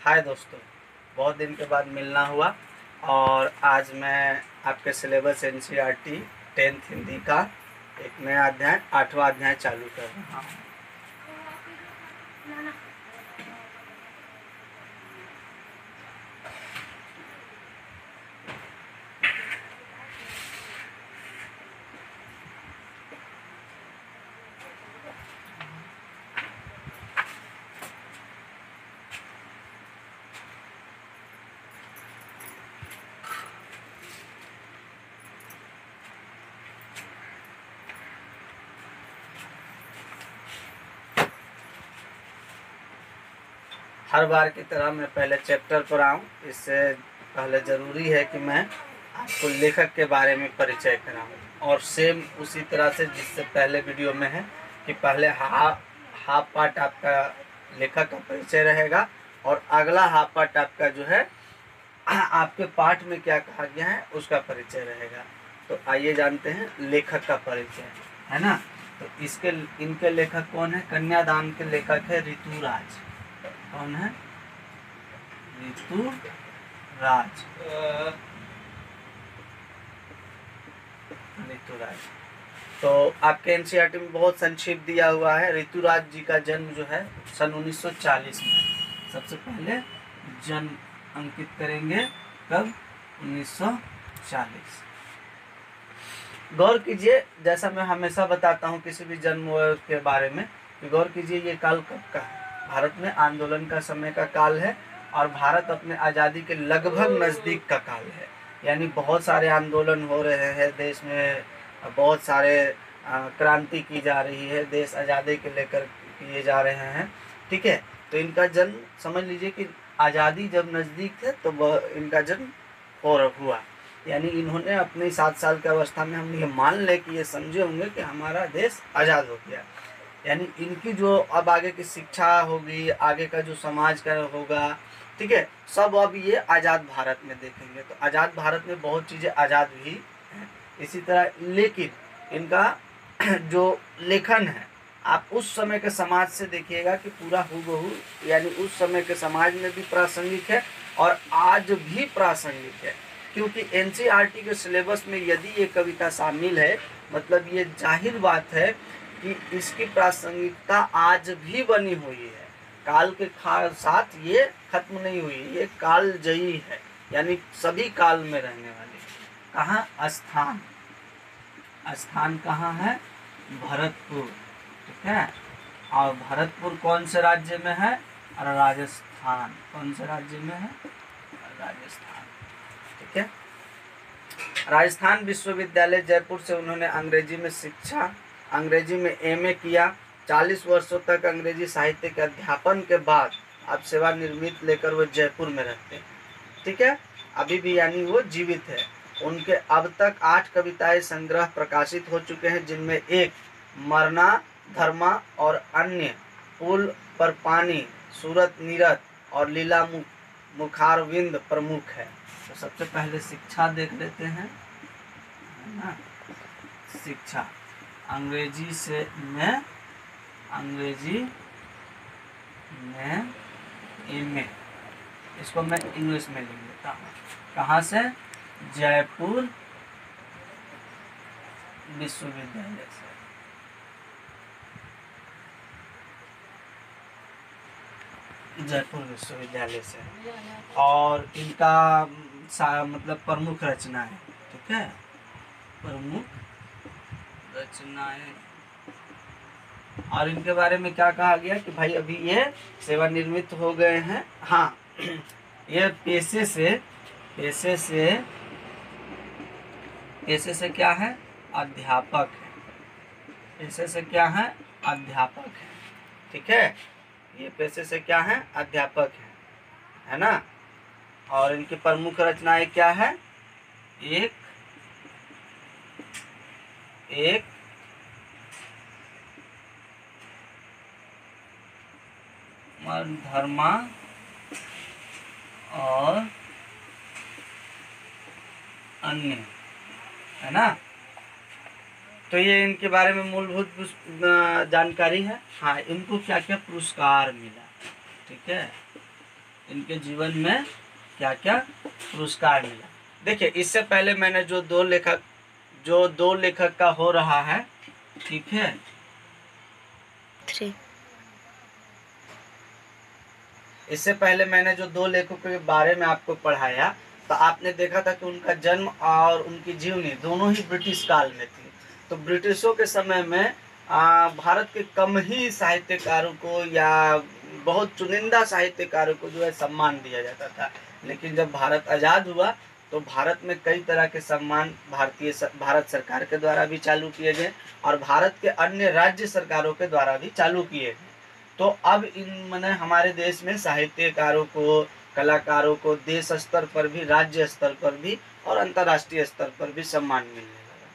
हाय दोस्तों, बहुत दिन के बाद मिलना हुआ और आज मैं आपके सिलेबस एनसीईआरटी 10th हिंदी का एक नया अध्याय 8वां अध्याय चालू कर रहा हूँ। हर बार की तरह मैं पहले चैप्टर पर आऊँ, इससे पहले ज़रूरी है कि मैं आपको लेखक के बारे में परिचय कराऊँ और सेम उसी तरह से जिससे पहले वीडियो में है कि पहले हाफ पार्ट आपका लेखक का परिचय रहेगा और अगला हाफ पार्ट आपका जो है आपके पाठ में क्या कहा गया है उसका परिचय रहेगा। तो आइए जानते हैं लेखक का परिचय, है ना। तो इनके लेखक कौन है? कन्यादान के लेखक है ऋतुराज। कौन है? ऋतुराज। तो आपके एनसीईआरटी में बहुत संक्षिप्त दिया हुआ है। ऋतुराज जी का जन्म जो है सन 1940 में। सबसे पहले जन्म अंकित करेंगे कब? 1940। गौर कीजिए, जैसा मैं हमेशा बताता हूँ किसी भी जन्म के बारे में, गौर कीजिए ये काल कब का है। भारत में आंदोलन का समय का काल है और भारत अपने आज़ादी के लगभग नज़दीक का काल है। यानी बहुत सारे आंदोलन हो रहे हैं देश में, बहुत सारे क्रांति की जा रही है, देश आज़ादी के लेकर किए जा रहे हैं। ठीक है, तो इनका जन्म समझ लीजिए कि आज़ादी जब नज़दीक थे तो वह इनका जन्म हुआ। यानी इन्होंने अपने 7 साल की अवस्था में, हम ये मान ले कि ये समझे होंगे कि हमारा देश आज़ाद हो गया। यानी इनकी जो अब आगे की शिक्षा होगी, आगे का जो समाज का होगा, ठीक है, सब अब ये आज़ाद भारत में देखेंगे। तो आज़ाद भारत में बहुत चीज़ें आज़ाद भी हैं इसी तरह। लेकिन इनका जो लेखन है आप उस समय के समाज से देखिएगा कि पूरा हूबहू, यानी उस समय के समाज में भी प्रासंगिक है और आज भी प्रासंगिक है। क्योंकि एनसीईआरटी के सिलेबस में यदि ये कविता शामिल है, मतलब ये जाहिर बात है कि इसकी प्रासंगिकता आज भी बनी हुई है। काल के साथ ये खत्म नहीं हुई, ये कालजयी है, यानी सभी काल में रहने वाली। कहाँ? स्थान। स्थान कहाँ है? भरतपुर। ठीक है, और भरतपुर कौन से राज्य में है? राजस्थान। कौन से राज्य में है? राजस्थान। ठीक है, राजस्थान विश्वविद्यालय जयपुर से उन्होंने अंग्रेजी में शिक्षा, अंग्रेजी में एमए किया। 40 वर्षों तक अंग्रेजी साहित्य के अध्यापन के बाद अब सेवानिवृत्ति लेकर वो जयपुर में रहते हैं। ठीक है, अभी भी यानी वो जीवित है। उनके अब तक 8 कविताएं संग्रह प्रकाशित हो चुके हैं, जिनमें एक मरना धर्मा और अन्य, पुल पर पानी, सूरत नीरत और लीला मुखारविंद प्रमुख है। तो सबसे पहले शिक्षा देख लेते हैं, है ना। शिक्षा अंग्रेजी में एमए, इसको मैं इंग्लिश में लिख लेता हूँ। कहाँ से? जयपुर विश्वविद्यालय से। जयपुर विश्वविद्यालय से। और इनका मतलब प्रमुख रचना है। ठीक है, प्रमुख रचनाएं। और इनके बारे में क्या कहा गया कि भाई अभी ये सेवानिवृत्त हो गए हैं। हाँ, ये पेशे से क्या है? अध्यापक है। पेशे से क्या है? अध्यापक है। ठीक है, ये पेशे से क्या है? अध्यापक है ना। और इनकी प्रमुख रचनाएं क्या है? एक धर्मा और अन्य, है ना। तो ये इनके बारे में मूलभूत जानकारी है। हाँ, इनको क्या क्या पुरस्कार मिला। ठीक है, इनके जीवन में क्या क्या पुरस्कार मिला। देखिए इससे पहले मैंने जो दो लेखक का हो रहा है, ठीक है, 3 इससे पहले मैंने जो दो लेखकों के बारे में आपको पढ़ाया, तो आपने देखा था कि उनका जन्म और उनकी जीवनी दोनों ही ब्रिटिश काल में थी। तो ब्रिटिशों के समय में भारत के कम ही साहित्यकारों को या बहुत चुनिंदा साहित्यकारों को जो है सम्मान दिया जाता था। लेकिन जब भारत आज़ाद हुआ तो भारत में कई तरह के सम्मान भारत सरकार के द्वारा भी चालू किए गए और भारत के अन्य राज्य सरकारों के द्वारा भी चालू किए गए। तो अब इन मैंने हमारे देश में साहित्यकारों को, कलाकारों को देश स्तर पर भी, राज्य स्तर पर भी और अंतर्राष्ट्रीय स्तर पर भी सम्मान मिलने लगा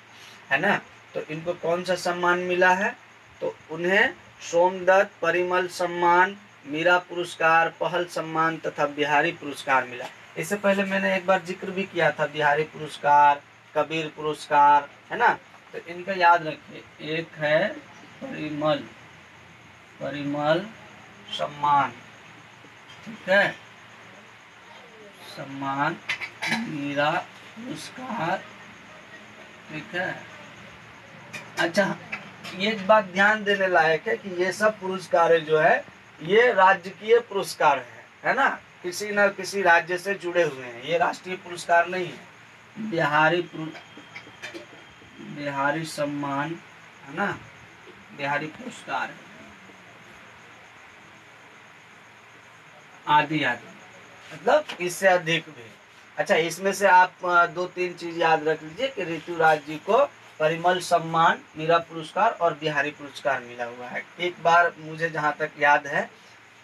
है ना। तो इनको कौन सा सम्मान मिला है? तो उन्हें सोमदत्त परिमल सम्मान, मीरा पुरस्कार, पहल सम्मान तथा बिहारी पुरस्कार मिला। इससे पहले मैंने एक बार जिक्र भी किया था बिहारी पुरस्कार, कबीर पुरस्कार, है ना। तो इनका याद रखिए, एक है परिमल सम्मान, ठीक है, सम्मान, मीरा पुरस्कार, ठीक है। अच्छा, ये एक बात ध्यान देने लायक है कि ये सब पुरस्कार जो है ये राजकीय पुरस्कार है ना, किसी न किसी राज्य से जुड़े हुए हैं, ये राष्ट्रीय पुरस्कार नहीं है। बिहारी सम्मान, है ना, बिहारी पुरस्कार आदि आदि, मतलब इससे अधिक भी। अच्छा, इसमें से आप 2-3 चीज याद रख लीजिए कि ऋतुराज जी को परिमल सम्मान, मीरा पुरस्कार और बिहारी पुरस्कार मिला हुआ है। एक बार मुझे जहाँ तक याद है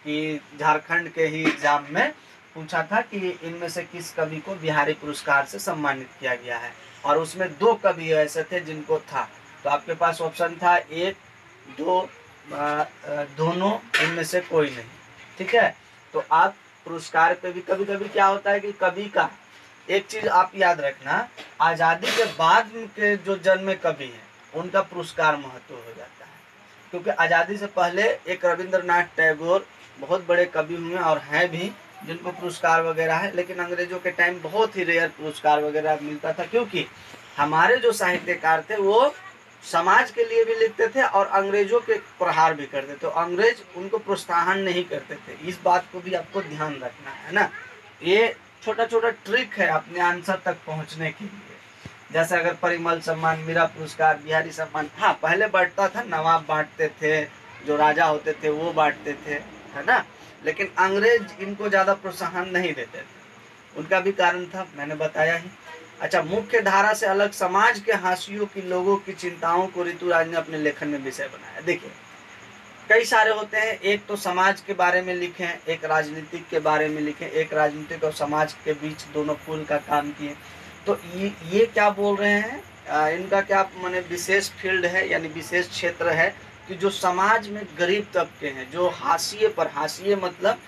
कि झारखंड के ही एग्जाम में पूछा था कि इनमें से किस कवि को बिहारी पुरस्कार से सम्मानित किया गया है, और उसमें 2 कवि ऐसे थे जिनको था। तो आपके पास ऑप्शन था 1, 2, दोनों, इनमें से कोई नहीं, ठीक है। तो आप पुरस्कार पे भी कभी कभी क्या होता है कि कवि का, एक चीज आप याद रखना, आज़ादी के बाद के जो जन्मे कवि हैं उनका पुरस्कार महत्व हो जाता है, क्योंकि आज़ादी से पहले एक रविंद्रनाथ टैगोर बहुत बड़े कवि हुए और हैं भी जिनको पुरस्कार वगैरह है, लेकिन अंग्रेजों के टाइम बहुत ही रेयर पुरस्कार वगैरह मिलता था, क्योंकि हमारे जो साहित्यकार थे वो समाज के लिए भी लिखते थे और अंग्रेजों के प्रहार भी करते थे, तो अंग्रेज उनको प्रोत्साहन नहीं करते थे। इस बात को भी आपको ध्यान रखना है ना। ये छोटा छोटा ट्रिक है अपने आंसर तक पहुंचने के लिए। जैसे अगर परिमल सम्मान, मीरा पुरस्कार, बिहारी सम्मान, हाँ पहले बांटता था, नवाब बांटते थे, जो राजा होते थे वो बांटते थे, है ना, लेकिन अंग्रेज इनको ज्यादा प्रोत्साहन नहीं देते थे। उनका भी कारण था, मैंने बताया ही। अच्छा, मुख्य धारा से अलग समाज के हाशियों की, लोगों की चिंताओं को ऋतुराज ने अपने लेखन में विषय बनाया। देखिए कई सारे होते हैं, एक तो समाज के बारे में लिखे, एक राजनीतिक के बारे में लिखे, एक राजनीतिक और समाज के बीच दोनों पुल का काम किए। तो ये क्या बोल रहे हैं, इनका क्या माने विशेष फील्ड है, यानी विशेष क्षेत्र है कि जो समाज में गरीब तबके हैं, जो हाशिए पर, हाशिए मतलब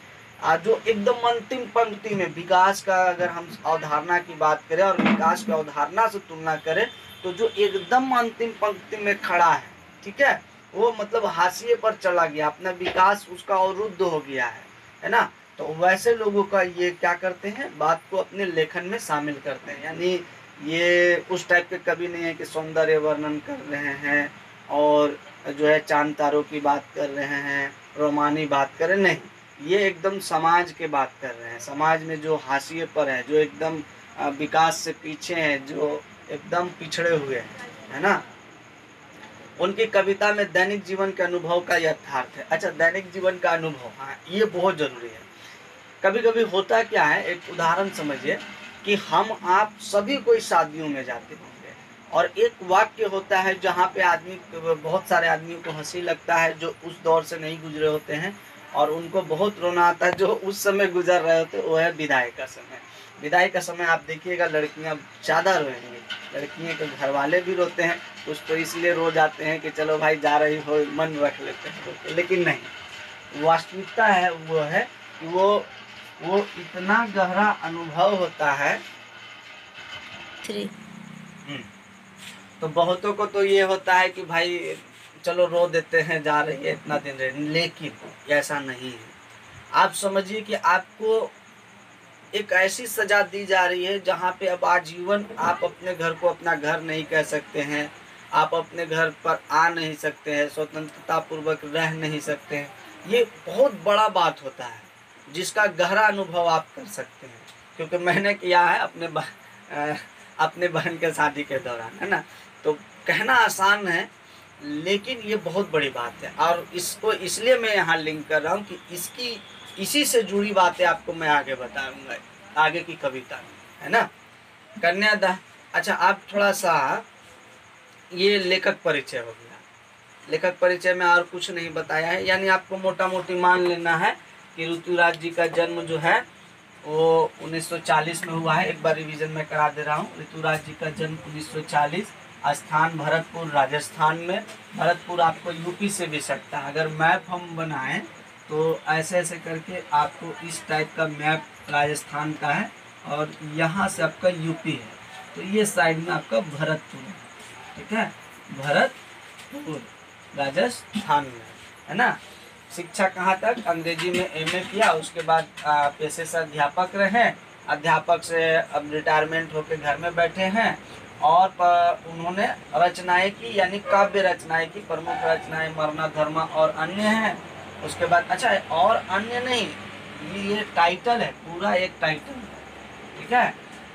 जो एकदम अंतिम पंक्ति में, विकास का अगर हम अवधारणा की बात करें और विकास की अवधारणा से तुलना करें, तो जो एकदम अंतिम पंक्ति में खड़ा है, ठीक है, वो मतलब हाशिए पर चला गया, अपना विकास उसका अवरुद्ध हो गया है ना। तो वैसे लोगों का ये क्या करते हैं, बात को अपने लेखन में शामिल करते हैं। यानी ये उस टाइप के कवि नहीं है कि सौंदर्य वर्णन कर रहे हैं और जो है चांद तारों की बात कर रहे हैं, रोमानी बात कर रहे, नहीं, ये एकदम समाज के बात कर रहे हैं। समाज में जो हाशिए पर है, जो एकदम विकास से पीछे हैं, जो एकदम पिछड़े हुए हैं, है ना, उनकी कविता में दैनिक जीवन के अनुभव का यथार्थ है। अच्छा, दैनिक जीवन का अनुभव, हाँ ये बहुत जरूरी है। कभी कभी होता क्या है, एक उदाहरण समझिए कि हम आप सभी कोई शादियों में जाते होंगे और एक वाक्य होता है जहाँ पे आदमी, बहुत सारे आदमियों को हंसी लगता है जो उस दौर से नहीं गुजरे होते हैं, और उनको बहुत रोना आता है जो उस समय गुजर रहे होते हैं, वो है विदाई का समय। विदाई का समय आप देखिएगा लड़कियां ज़्यादा रोएंगी, लड़कियों के घर वाले भी रोते हैं, कुछ तो इसलिए रो जाते हैं कि चलो भाई जा रही हो, मन रख लेते हैं, लेकिन नहीं, वास्तविकता है वो है कि वो इतना गहरा अनुभव होता है। 3 तो बहुतों को तो ये होता है कि भाई चलो रो देते हैं, जा रही है इतना दिन रहे, लेकिन ऐसा नहीं है। आप समझिए कि आपको एक ऐसी सजा दी जा रही है जहाँ पे अब आजीवन आप अपने घर को अपना घर नहीं कह सकते हैं, आप अपने घर पर आ नहीं सकते हैं, स्वतंत्रता पूर्वक रह नहीं सकते हैं। ये बहुत बड़ा बात होता है जिसका गहरा अनुभव आप कर सकते हैं, क्योंकि मैंने किया है अपने बहन के शादी के दौरान, है ना। तो कहना आसान है लेकिन ये बहुत बड़ी बात है, और इसको इसलिए मैं यहाँ लिंक कर रहा हूँ कि इसी से जुड़ी बातें आपको मैं आगे बताऊंगा आगे की कविता में, है ना। कन्यादान। अच्छा, आप थोड़ा सा, ये लेखक परिचय हो गया। लेखक परिचय में और कुछ नहीं बताया है, यानी आपको मोटा मोटी मान लेना है कि ऋतुराज जी का जन्म जो है वो 1940 में हुआ है। एक बार रिवीजन में करा दे रहा हूँ। ऋतुराज जी का जन्म 1940, स्थान भरतपुर राजस्थान में। भरतपुर आपको यूपी से भी सकता है, अगर मैप हम बनाएं तो ऐसे ऐसे करके आपको इस टाइप का मैप राजस्थान का है, और यहाँ से आपका यूपी है, तो ये साइड में आपका भरतपुर है, ठीक है। भरतपुर राजस्थान में, है ना। शिक्षा कहाँ तक? अंग्रेजी में एमए किया, उसके बाद पेशे से अध्यापक रहे। अध्यापक से अब रिटायरमेंट होकर घर में बैठे हैं, और उन्होंने रचनाएं की, यानी काव्य रचनाएं की। प्रमुख रचनाएं मरना धर्म और अन्य हैं। उसके बाद अच्छा है, और अन्य नहीं, ये टाइटल है, पूरा एक टाइटल है, ठीक है।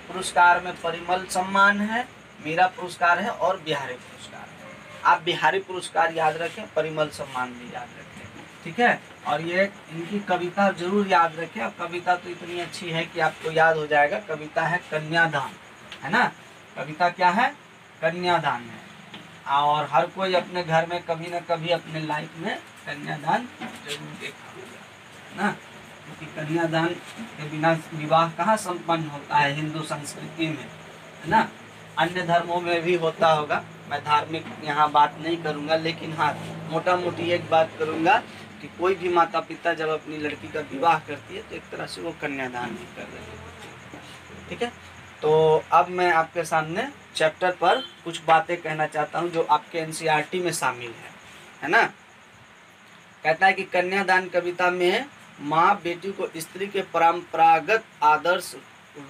पुरस्कार में परिमल सम्मान है, मीरा पुरस्कार है, और बिहारी पुरस्कार है। आप बिहारी पुरस्कार याद रखें, परिमल सम्मान भी याद रखें, ठीक है। और ये इनकी कविता जरूर याद रखें। और कविता तो इतनी अच्छी है कि आपको याद हो जाएगा। कविता है कन्यादान, है ना। कविता क्या है? कन्यादान है। और हर कोई अपने घर में कभी न कभी अपने लाइफ में कन्यादान जरूर देखा होगा ना, क्योंकि कन्यादान के बिना विवाह कहाँ संपन्न होता है हिंदू संस्कृति में, है ना। अन्य धर्मों में भी होता होगा, मैं धार्मिक यहाँ बात नहीं करूँगा, लेकिन हाँ मोटा मोटी एक बात करूँगा कि कोई भी माता पिता जब अपनी लड़की का विवाह करती है तो एक तरह से वो कन्यादान ही कर रही होती है, ठीक है। तो अब मैं आपके सामने चैप्टर पर कुछ बातें कहना चाहता हूँ जो आपके एनसीईआरटी में शामिल है ना। कहता है कि कन्यादान कविता में माँ बेटी को स्त्री के परंपरागत आदर्श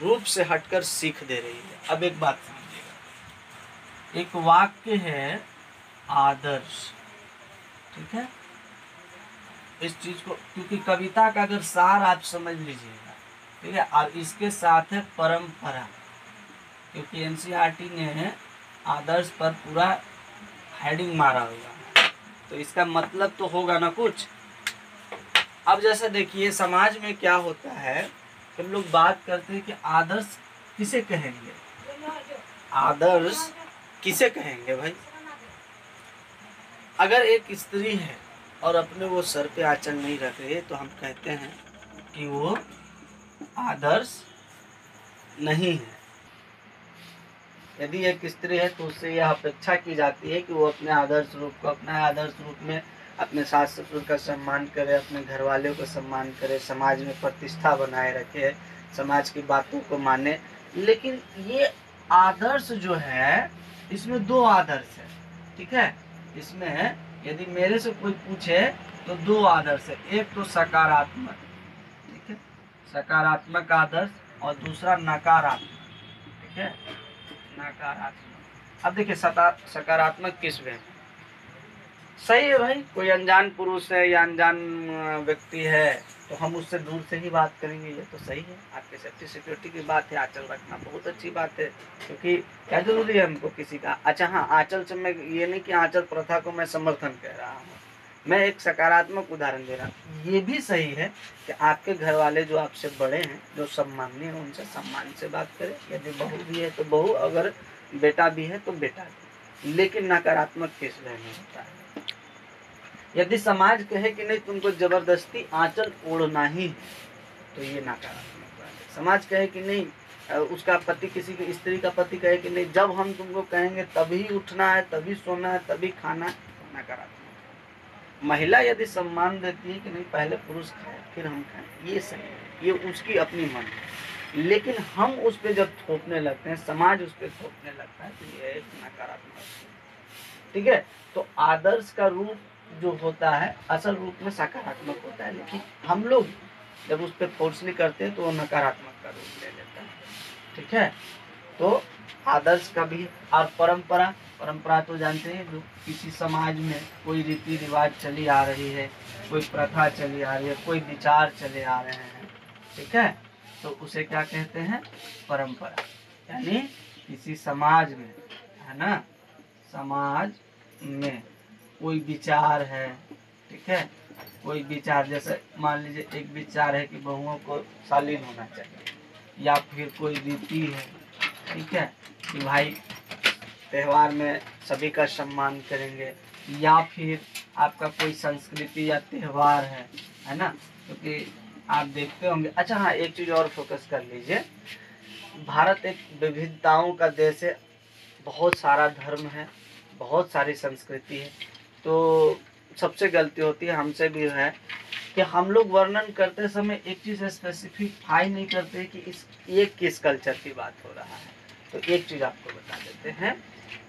रूप से हटकर सीख दे रही है। अब एक बात समझिएगा, एक वाक्य है आदर्श, ठीक है। इस चीज को, क्योंकि कविता का अगर सार आप समझ लीजिएगा, ठीक है, और इसके साथ है परंपरा, क्योंकि एनसीईआरटी ने आदर्श पर पूरा हेडिंग मारा हुआ, तो इसका मतलब तो होगा ना कुछ। अब जैसे देखिए समाज में क्या होता है, हम लोग बात करते हैं कि आदर्श किसे कहेंगे, आदर्श किसे कहेंगे भाई। अगर एक स्त्री है और अपने वो सर पे आंचल नहीं रख रही है तो हम कहते हैं कि वो आदर्श नहीं है। यदि एक स्त्री है तो उससे यह अपेक्षा की जाती है कि वो अपने आदर्श रूप को अपना आदर्श रूप में अपने सास ससुर का सम्मान करे, अपने घर वालों का सम्मान करे, समाज में प्रतिष्ठा बनाए रखे, समाज की बातों को माने। लेकिन ये आदर्श जो है, इसमें दो आदर्श है, ठीक है। इसमें यदि मेरे से कोई पूछे तो दो आदर्श है, एक तो सकारात्मक, ठीक है, सकारात्मक आदर्श, और दूसरा नकारात्मक, ठीक है, नकारात्मक। अब देखिए सकारात्मक किस वे में सही है भाई, कोई अनजान पुरुष है या अनजान व्यक्ति है तो हम उससे दूर से ही बात करेंगे, ये तो सही है, आपके सेफ्टी सिक्योरिटी की बात है, आंचल रखना बहुत अच्छी बात है, क्योंकि क्या जरूरी है हमको किसी का। अच्छा हाँ, आंचल से मैं ये नहीं कि आंचल प्रथा को मैं समर्थन कह रहा हूँ, मैं एक सकारात्मक उदाहरण दे रहा हूँ। ये भी सही है कि आपके घर वाले जो आपसे बड़े हैं, जो सम्माननीय हैं, उनसे सम्मान से बात करें। यदि बहू भी है तो बहू, अगर बेटा भी है तो बेटा भी। लेकिन नकारात्मक किस वे में होता है, यदि समाज कहे कि नहीं तुमको जबरदस्ती आंचल ओढ़ना ही है तो ये नकारात्मक बात है। समाज कहे कि नहीं, उसका पति, किसी की स्त्री का पति कहे कि नहीं जब हम तुमको कहेंगे तभी उठना है, तभी सोना है, तभी खाना है, नकारात्मक। महिला यदि सम्मान देती है कि नहीं पहले पुरुष खाए फिर हम खाएं, ये सही है, ये उसकी अपनी मन है। लेकिन हम उस पर जब थोपने लगते हैं, समाज उस पर थोपने लगता है, तो ये एक नकारात्मक, ठीक है। तो आदर्श का रूप जो होता है असल रूप में सकारात्मक होता है, लेकिन हम लोग जब उस पर फोर्सली करते हैं तो वो नकारात्मक का रूप ले लेता है। ठीक है, तो आदर्श का भी। और परंपरा, परंपरा तो जानते हैं, जो किसी समाज में कोई रीति रिवाज चली आ रही है, कोई प्रथा चली आ रही है, कोई विचार चले आ रहे हैं, ठीक है, तो उसे क्या कहते हैं, परंपरा। यानी किसी समाज में, है ना, समाज में कोई विचार है, ठीक है, कोई विचार, जैसे मान लीजिए एक विचार है कि बहुओं को शालीन होना चाहिए, या फिर कोई रीति है, ठीक है, कि भाई त्यौहार में सभी का सम्मान करेंगे, या फिर आपका कोई संस्कृति या त्यौहार है ना, क्योंकि आप देखते होंगे। अच्छा हाँ, एक चीज़ और फोकस कर लीजिए, भारत एक विविधताओं का देश है, बहुत सारा धर्म है, बहुत सारी संस्कृति है। तो सबसे गलती होती है, हमसे भी है, कि हम लोग वर्णन करते समय एक चीज़ स्पेसिफाई नहीं करते कि इस एक किस कल्चर की बात हो रहा है। तो एक चीज़ आपको बता देते हैं,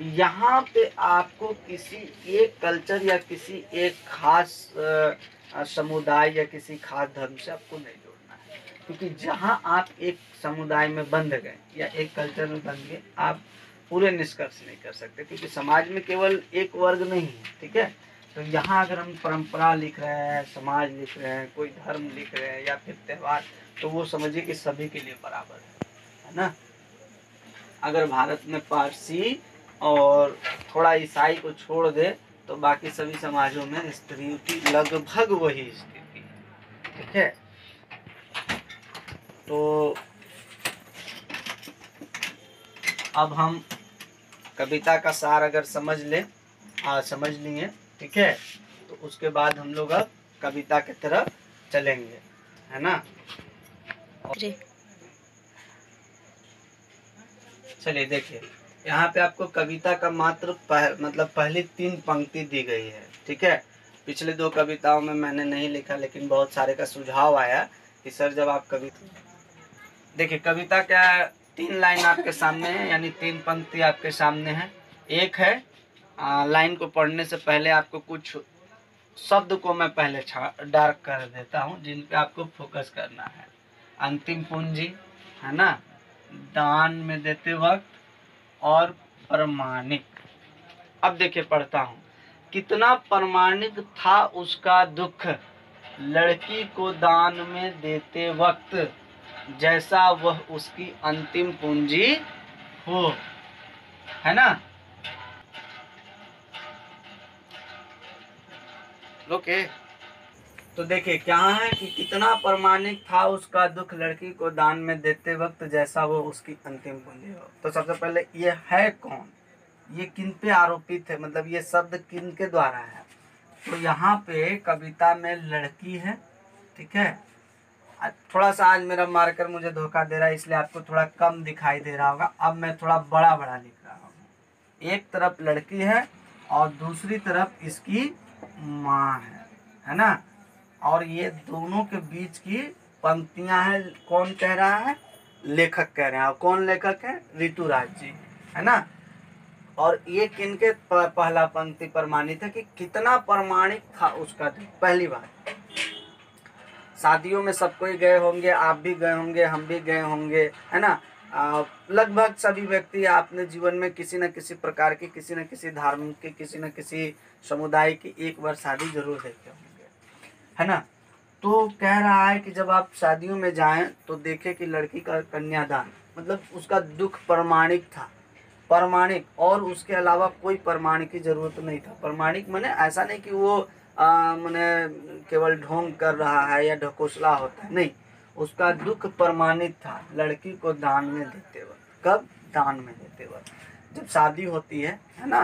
यहाँ पे आपको किसी एक कल्चर या किसी एक खास समुदाय या किसी खास धर्म से आपको नहीं जोड़ना है, क्योंकि जहाँ आप एक समुदाय में बंध गए या एक कल्चर में बंध गए, आप पूरे निष्कर्ष नहीं कर सकते, क्योंकि समाज में केवल एक वर्ग नहीं है, ठीक है। तो यहाँ अगर हम परंपरा लिख रहे हैं, समाज लिख रहे हैं, कोई धर्म लिख रहे हैं या फिर त्यौहार, तो वो समझिए कि सभी के लिए बराबर है ना। अगर भारत में पारसी और थोड़ा ईसाई को छोड़ दे तो बाकी सभी समाजों में स्त्रियों की लगभग वही स्थिति है, ठीक है। तो अब हम कविता का सार अगर समझ लिए, ठीक है, तो उसके बाद हम लोग अब कविता की तरफ चलेंगे, है ना। चलिए देखिए, यहाँ पे आपको कविता का मात्र मतलब पहली 3 पंक्ति दी गई है, ठीक है। पिछले 2 कविताओं में मैंने नहीं लिखा, लेकिन बहुत सारे का सुझाव आया कि सर जब आप कविता, देखिए कविता क्या, 3 लाइन आपके सामने है, यानी 3 पंक्ति आपके सामने है। एक है लाइन को पढ़ने से पहले आपको कुछ शब्द को मैं पहले डार्क कर देता हूँ, जिन पे आपको फोकस करना है। अंतिम पूंजी, है ना, दान में देते वक्त, और प्रमाणिक। अब देखिए पढ़ता हूँ, कितना प्रमाणिक था उसका दुख लड़की को दान में देते वक्त, जैसा वह उसकी अंतिम पूंजी हो, है ना। ओके, तो देखिए क्या है कि कितना प्रमाणिक था उसका दुख लड़की को दान में देते वक्त, जैसा वो उसकी अंतिम पूंजी हो। तो सबसे पहले ये है कौन, ये किन पे आरोपित है, मतलब ये शब्द किन के द्वारा है। तो यहाँ पे कविता में लड़की है, ठीक है। थोड़ा सा आज मेरा मार्कर मुझे धोखा दे रहा है, इसलिए आपको थोड़ा कम दिखाई दे रहा होगा। अब मैं थोड़ा बड़ा बड़ा लिख रहा हूँ। एक तरफ लड़की है और दूसरी तरफ इसकी माँ है ना। और ये दोनों के बीच की पंक्तियां हैं, कौन कह रहा है, लेखक कह रहे हैं। और कौन लेखक है, ऋतुराज जी, है ना। और ये किनके पहला पंक्ति प्रमाणित है कि कितना प्रमाणिक था उसका। पहली बात, शादियों में सब कोई गए होंगे, आप भी गए होंगे, हम भी गए होंगे, है ना। लगभग सभी व्यक्ति आपने जीवन में किसी न किसी प्रकार की, किसी न किसी धर्म की, किसी न किसी समुदाय की एक बार शादी जरूर देखे होंगे, है ना। तो कह रहा है कि जब आप शादियों में जाएं तो देखें कि लड़की का कन्यादान, मतलब उसका दुख प्रमाणिक था, प्रमाणिक, और उसके अलावा कोई प्रमाण की जरूरत नहीं था। प्रमाणिक माने ऐसा नहीं कि वो माने केवल ढोंग कर रहा है या ढकोसला होता है, नहीं, उसका दुख प्रमाणित था लड़की को दान में देते वक्त। कब, दान में देते वक्त, जब शादी होती है ना।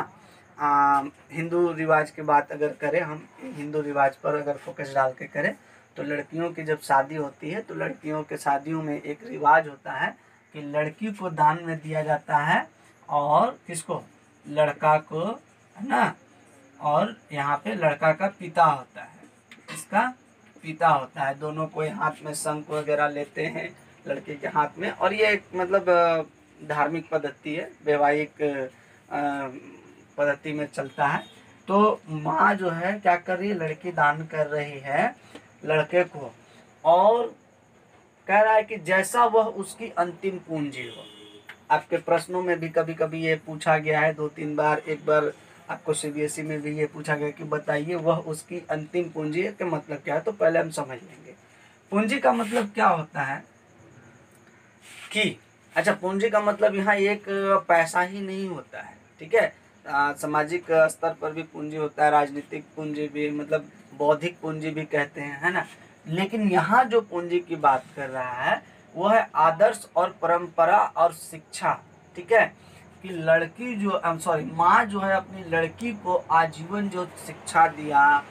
हिंदू रिवाज की बात अगर करें, हम हिंदू रिवाज पर अगर फोकस डाल के करें, तो लड़कियों की जब शादी होती है तो लड़कियों के शादियों में एक रिवाज होता है कि लड़की को दान में दिया जाता है, और किसको, लड़का को, है ना। और यहाँ पे लड़का का पिता होता है, इसका पिता होता है। दोनों कोई हाथ में शंख वगैरह लेते हैं लड़के के हाथ में, और ये एक मतलब धार्मिक पद्धति है, वैवाहिक पद्धति में चलता है। तो माँ जो है क्या कर रही है, लड़की दान कर रही है लड़के को, और कह रहा है कि जैसा वह उसकी अंतिम पूंजी हो। आपके प्रश्नों में भी कभी कभी ये पूछा गया है 2-3 बार। एक बार आपको सीबीएसई में भी ये पूछा गया कि बताइए वह उसकी अंतिम पूंजी का मतलब क्या है। तो पहले हम समझ लेंगे पूंजी का मतलब क्या होता है कि अच्छा, पूंजी का मतलब यहाँ एक पैसा ही नहीं होता है, ठीक है। सामाजिक स्तर पर भी पूंजी होता है, राजनीतिक पूंजी भी, मतलब बौद्धिक पूंजी भी कहते हैं, है ना। लेकिन यहाँ जो पूंजी की बात कर रहा है वो है आदर्श और परंपरा और शिक्षा, ठीक है। कि लड़की जो माँ जो है अपनी लड़की को आजीवन जो शिक्षा दिया,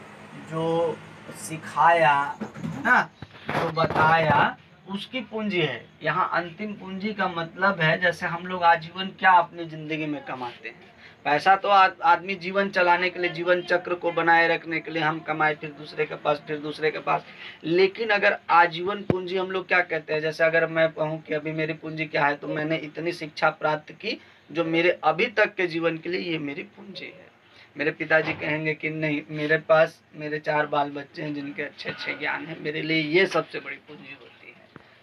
जो सिखाया, है ना, जो बताया, उसकी पूंजी है। यहाँ अंतिम पूंजी का मतलब है जैसे हम लोग आजीवन क्या अपनी जिंदगी में कमाते हैं। पैसा तो आदमी जीवन चलाने के लिए, जीवन चक्र को बनाए रखने के लिए हम कमाए, फिर दूसरे के पास, फिर दूसरे के पास। लेकिन अगर आजीवन पूंजी हम लोग क्या कहते हैं, जैसे अगर मैं कहूँ कि अभी मेरी पूंजी क्या है, तो मैंने इतनी शिक्षा प्राप्त की जो मेरे अभी तक के जीवन के लिए ये मेरी पूंजी है। मेरे पिताजी कहेंगे कि नहीं, मेरे पास मेरे 4 बाल बच्चे हैं जिनके अच्छे अच्छे ज्ञान है, मेरे लिए ये सबसे बड़ी पूंजी होती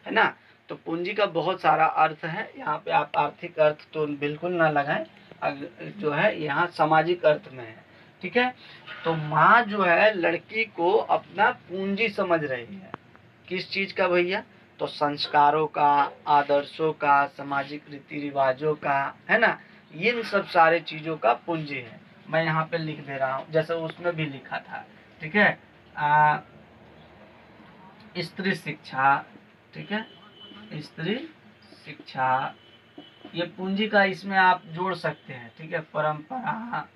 है ना। तो पूंजी का बहुत सारा अर्थ है। यहाँ पे आप आर्थिक अर्थ तो बिल्कुल ना लगाएं, जो है यहाँ सामाजिक अर्थ में है, ठीक है। तो माँ जो है लड़की को अपना पूंजी समझ रही है। किस चीज का भैया? तो संस्कारों का, आदर्शों का, सामाजिक रीति रिवाजों का, है ना, इन सब सारे चीजों का पूंजी है। मैं यहाँ पे लिख दे रहा हूँ जैसे उसमें भी लिखा था, ठीक है। स्त्री शिक्षा, ठीक है, स्त्री शिक्षा, ये पूंजी का इसमें आप जोड़ सकते हैं, ठीक है। परंपरा,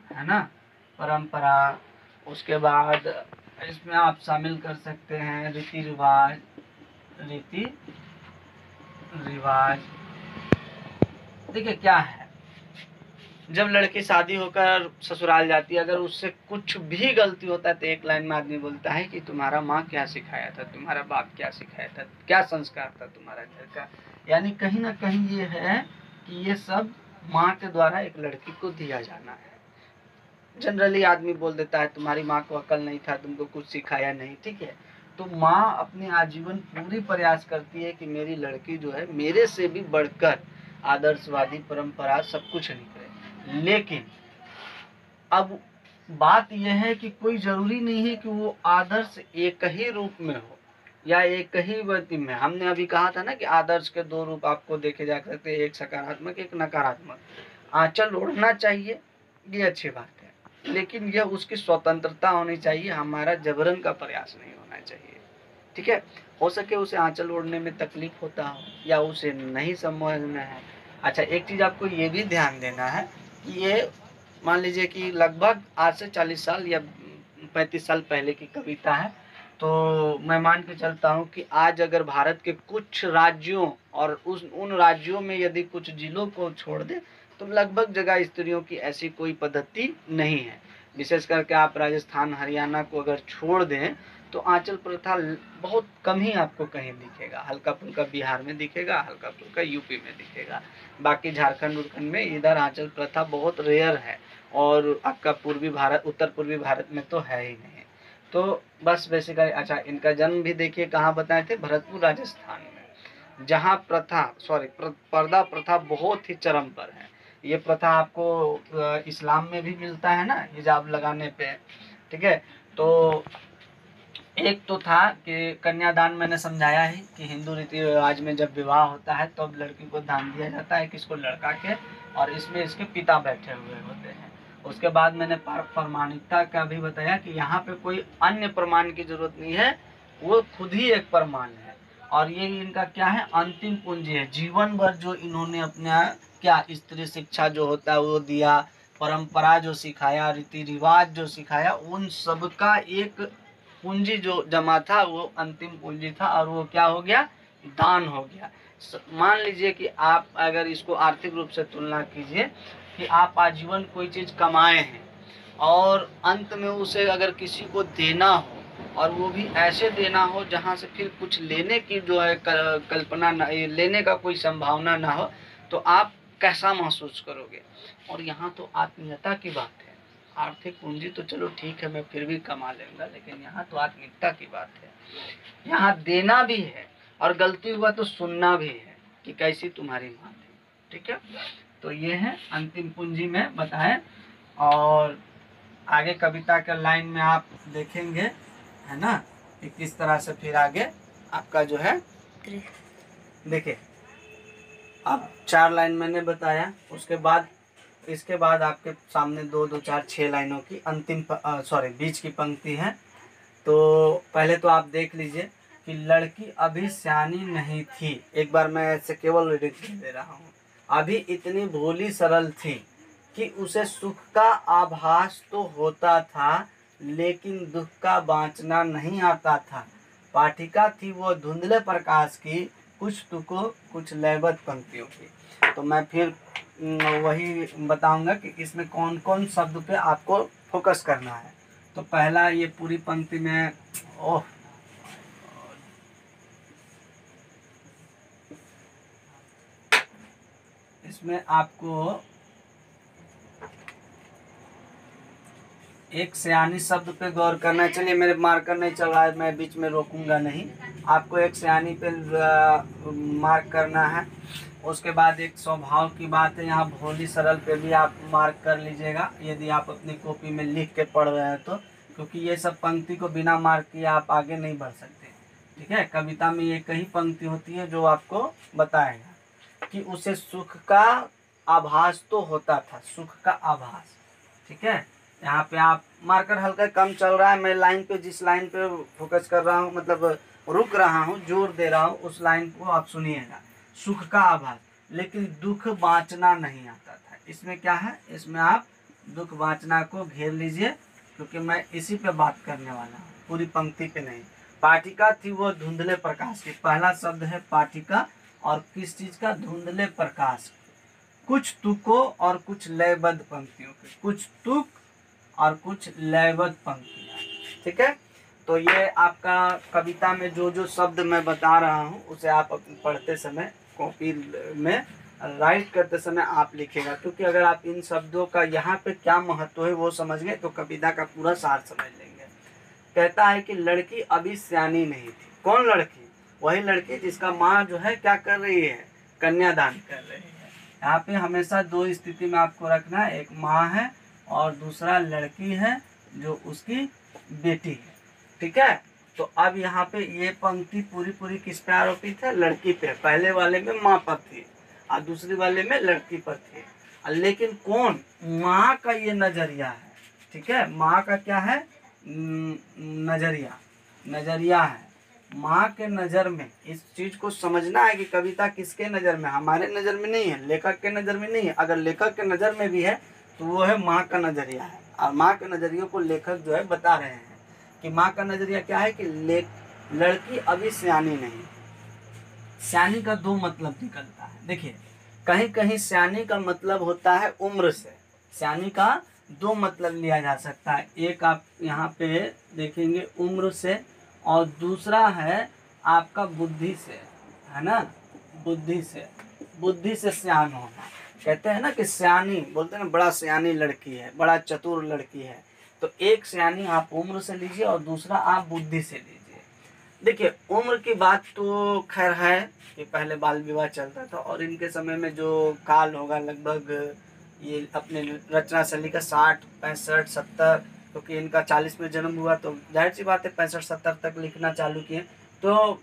है ना, परंपरा। उसके बाद इसमें आप शामिल कर सकते हैं रीति रिवाज, रीति रिवाज। देखिए क्या है, जब लड़की शादी होकर ससुराल जाती है, अगर उससे कुछ भी गलती होता है तो एक लाइन में आदमी बोलता है कि तुम्हारा माँ क्या सिखाया था, तुम्हारा बाप क्या सिखाया था, क्या संस्कार था तुम्हारा घर का। यानी कहीं ना कहीं ये है कि ये सब माँ के द्वारा एक लड़की को दिया जाना है। जनरली आदमी बोल देता है तुम्हारी माँ को अकल नहीं था, तुमको कुछ सिखाया नहीं, ठीक है। तो माँ अपने आजीवन पूरी प्रयास करती है कि मेरी लड़की जो है मेरे से भी बढ़कर आदर्शवादी, परंपरा सब कुछ निकले। लेकिन अब बात यह है कि कोई जरूरी नहीं है कि वो आदर्श एक ही रूप में हो या एक ही व्यक्ति में। हमने अभी कहा था ना कि आदर्श के 2 रूप आपको देखे जा सकते हैं, एक सकारात्मक, एक नकारात्मक। आंचल ओढ़ना चाहिए, ये अच्छी बात है, लेकिन यह उसकी स्वतंत्रता होनी चाहिए, हमारा जबरन का प्रयास नहीं होना चाहिए, ठीक है। हो सके उसे आंचल ओढ़ने में तकलीफ होता हो या उसे नहीं समझ में है। अच्छा, एक चीज आपको ये भी ध्यान देना है कि ये मान लीजिए कि लगभग आज से 40 साल या 35 साल पहले की कविता है। तो मैं मान के चलता हूँ कि आज अगर भारत के कुछ राज्यों और उन राज्यों में यदि कुछ जिलों को छोड़ दे तो लगभग जगह स्त्रियों की ऐसी कोई पद्धति नहीं है। विशेष करके आप राजस्थान, हरियाणा को अगर छोड़ दें तो आंचल प्रथा बहुत कम ही आपको कहीं दिखेगा। हल्का फुल्का बिहार में दिखेगा, हल्का फुल्का यूपी में दिखेगा, बाकी झारखंड उरखंड में इधर आंचल प्रथा बहुत रेयर है। और आपका पूर्वी भारत, उत्तर पूर्वी भारत में तो है ही नहीं। तो बस बेसिकली अच्छा, इनका जन्म भी देखिए कहाँ बताए थे, भरतपुर राजस्थान में, जहाँ पर्दा प्रथा बहुत ही चरम पर है। ये प्रथा आपको इस्लाम में भी मिलता है ना, हिजाब लगाने पे, ठीक है। तो एक तो था कि कन्यादान, मैंने समझाया है कि हिंदू रीति रिवाज में जब विवाह होता है तो लड़की को दान दिया जाता है, किसको, लड़का के, और इसमें इसके पिता बैठे हुए होते हैं। उसके बाद मैंने प्रमाणिकता का भी बताया कि यहाँ पे कोई अन्य प्रमाण की जरूरत नहीं है, वो खुद ही एक प्रमाण है। और ये इनका क्या है, अंतिम पूंजी है। जीवन भर जो इन्होंने अपना क्या, स्त्री शिक्षा जो होता है वो दिया, परंपरा जो सिखाया, रीति रिवाज जो सिखाया, उन सबका एक पूंजी जो जमा था वो अंतिम पूंजी था, और वो क्या हो गया, दान हो गया। मान लीजिए कि आप अगर इसको आर्थिक रूप से तुलना कीजिए कि आप आजीवन कोई चीज कमाए हैं और अंत में उसे अगर किसी को देना हो, और वो भी ऐसे देना हो जहां से फिर कुछ लेने की जो है कल्पना न, लेने का कोई संभावना ना हो, तो आप कैसा महसूस करोगे। और यहाँ तो आत्मीयता की बात है। आर्थिक पूंजी तो चलो ठीक है, मैं फिर भी कमा लूंगा, लेकिन यहाँ तो आत्मीयता की बात है, यहाँ देना भी है। और गलती हुआ तो सुनना भी है कि कैसी तुम्हारी माँ थी। ठीक है, तो ये है अंतिम पूंजी में बताएं। और आगे कविता के लाइन में आप देखेंगे, है ना, कि किस तरह से फिर आगे आपका जो है, देखिए अब 4 लाइन मैंने बताया, उसके बाद इसके बाद आपके सामने 2 2 4 6 लाइनों की अंतिम बीच की पंक्ति है। तो पहले तो आप देख लीजिए कि लड़की अभी सयानी नहीं थी। एक बार मैं ऐसे केवल रीडिंग दे रहा हूँ। अभी इतनी भोली सरल थी कि उसे सुख का आभास तो होता था, लेकिन दुख का बाँचना नहीं आता था। पाठिका थी वो धुंधले प्रकाश की, कुछ तुको कुछ लयबद्ध पंक्तियों की। तो मैं फिर वही बताऊंगा कि इसमें कौन कौन शब्द पे आपको फोकस करना है। तो पहला ये पूरी पंक्ति में इसमें आपको एक सयानी शब्द पे गौर करना है। चलिए मेरे मार्कर नहीं चल रहा है, मैं बीच में रोकूंगा नहीं। आपको एक सयानी पे मार्क करना है। उसके बाद एक स्वभाव की बात है, यहाँ भोली सरल पे भी आप मार्क कर लीजिएगा यदि आप अपनी कॉपी में लिख के पढ़ रहे हैं तो, क्योंकि ये सब पंक्ति को बिना मार्क किए आप आगे नहीं बढ़ सकते। ठीक है, कविता में एक ही पंक्ति होती है जो आपको बताएगा कि उसे सुख का आभास तो होता था, सुख का आभास। ठीक है, यहाँ पे आप मार्कर हल्का कम चल रहा है, मैं लाइन पे जिस लाइन पे फोकस कर रहा हूँ, मतलब रुक रहा हूँ, जोर दे रहा हूँ, उस लाइन को आप सुनिएगा। सुख का आभास, लेकिन दुख बाँचना नहीं आता था। इसमें क्या है, इसमें आप दुख बाँचना को घेर लीजिए, क्योंकि मैं इसी पे बात करने वाला हूँ, पूरी पंक्ति पे नहीं। पाठिका थी वो धुंधले प्रकाश की, पहला शब्द है पाठिका, और किस चीज का, धुंधले प्रकाश। कुछ तुको और कुछ लयबद्ध पंक्तियों के, कुछ तुक और कुछ लयबद्ध पंक्तियां। ठीक है, तो ये आपका कविता में जो जो शब्द मैं बता रहा हूँ उसे आप पढ़ते समय कॉपी में राइट करते समय आप लिखेगा, क्योंकि अगर आप इन शब्दों का यहाँ पे क्या महत्व है वो समझ गए तो कविता का पूरा सार समझ लेंगे। कहता है कि लड़की अभी सयानी नहीं थी। कौन लड़की? वही लड़की जिसका माँ जो है क्या कर रही है, कन्यादान कर रही है। यहाँ पे हमेशा 2 स्थिति में आपको रखना है, एक माँ है और दूसरा लड़की है जो उसकी बेटी है। ठीक है, तो अब यहाँ पे ये पंक्ति पूरी पूरी किस पे आरोपित है, लड़की पे। पहले वाले में माँ पर थी और दूसरी वाले में लड़की पर थी, लेकिन कौन, माँ का ये नजरिया है। ठीक है, माँ का क्या है, नजरिया है। माँ के नज़र में इस चीज को समझना है कि कविता किसके नज़र में, हमारे नज़र में नहीं है, लेखक के नज़र में नहीं है। अगर लेखक के नज़र में भी है तो वो है माँ का नज़रिया है, और माँ के नज़रिए को लेखक जो है बता रहे हैं कि माँ का नज़रिया क्या है कि लड़की अभी सयानी नहीं। सयानी का 2 मतलब निकलता है। देखिए, कहीं कहीं सयानी का मतलब होता है उम्र से। सयानी का 2 मतलब लिया जा सकता है, एक आप यहाँ पे देखेंगे उम्र से, और दूसरा है आपका बुद्धि से, है ना, बुद्धि से सयान होना। कहते हैं ना कि सयानी, बोलते हैं ना बड़ा सयानी लड़की है, बड़ा चतुर लड़की है। तो एक सयानी आप उम्र से लीजिए और दूसरा आप बुद्धि से लीजिए। देखिए, उम्र की बात तो खैर है कि पहले बाल विवाह चलता था, और इनके समय में जो काल होगा लगभग ये अपने रचना शैली का 60 65 70, क्योंकि इनका 40 में जन्म हुआ तो जाहिर सी बात है 65 70 तक लिखना चालू किए। तो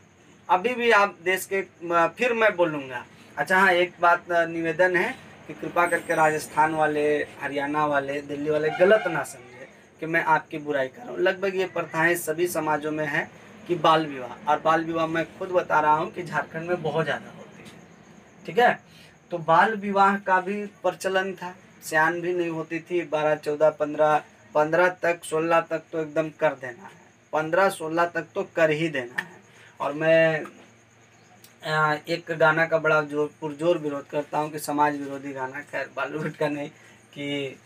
अभी भी आप देश के, फिर मैं बोलूँगा। अच्छा हाँ, एक बात निवेदन है कि कृपा करके राजस्थान वाले, हरियाणा वाले, दिल्ली वाले गलत ना समझे कि मैं आपकी बुराई कर रहा हूँ। लगभग ये प्रथाएं सभी समाजों में है कि बाल विवाह, और बाल विवाह मैं खुद बता रहा हूँ कि झारखंड में बहुत ज़्यादा होती है। ठीक है, तो बाल विवाह का भी प्रचलन था, सयान भी नहीं होती थी। 12 14 15 तक, 16 तक तो एकदम कर देना है, 15 16 तक तो कर ही देना है। और मैं एक गाना का बड़ा पुरजोर विरोध करता हूँ कि समाज विरोधी गाना, खैर बॉलीवुड का नहीं, कि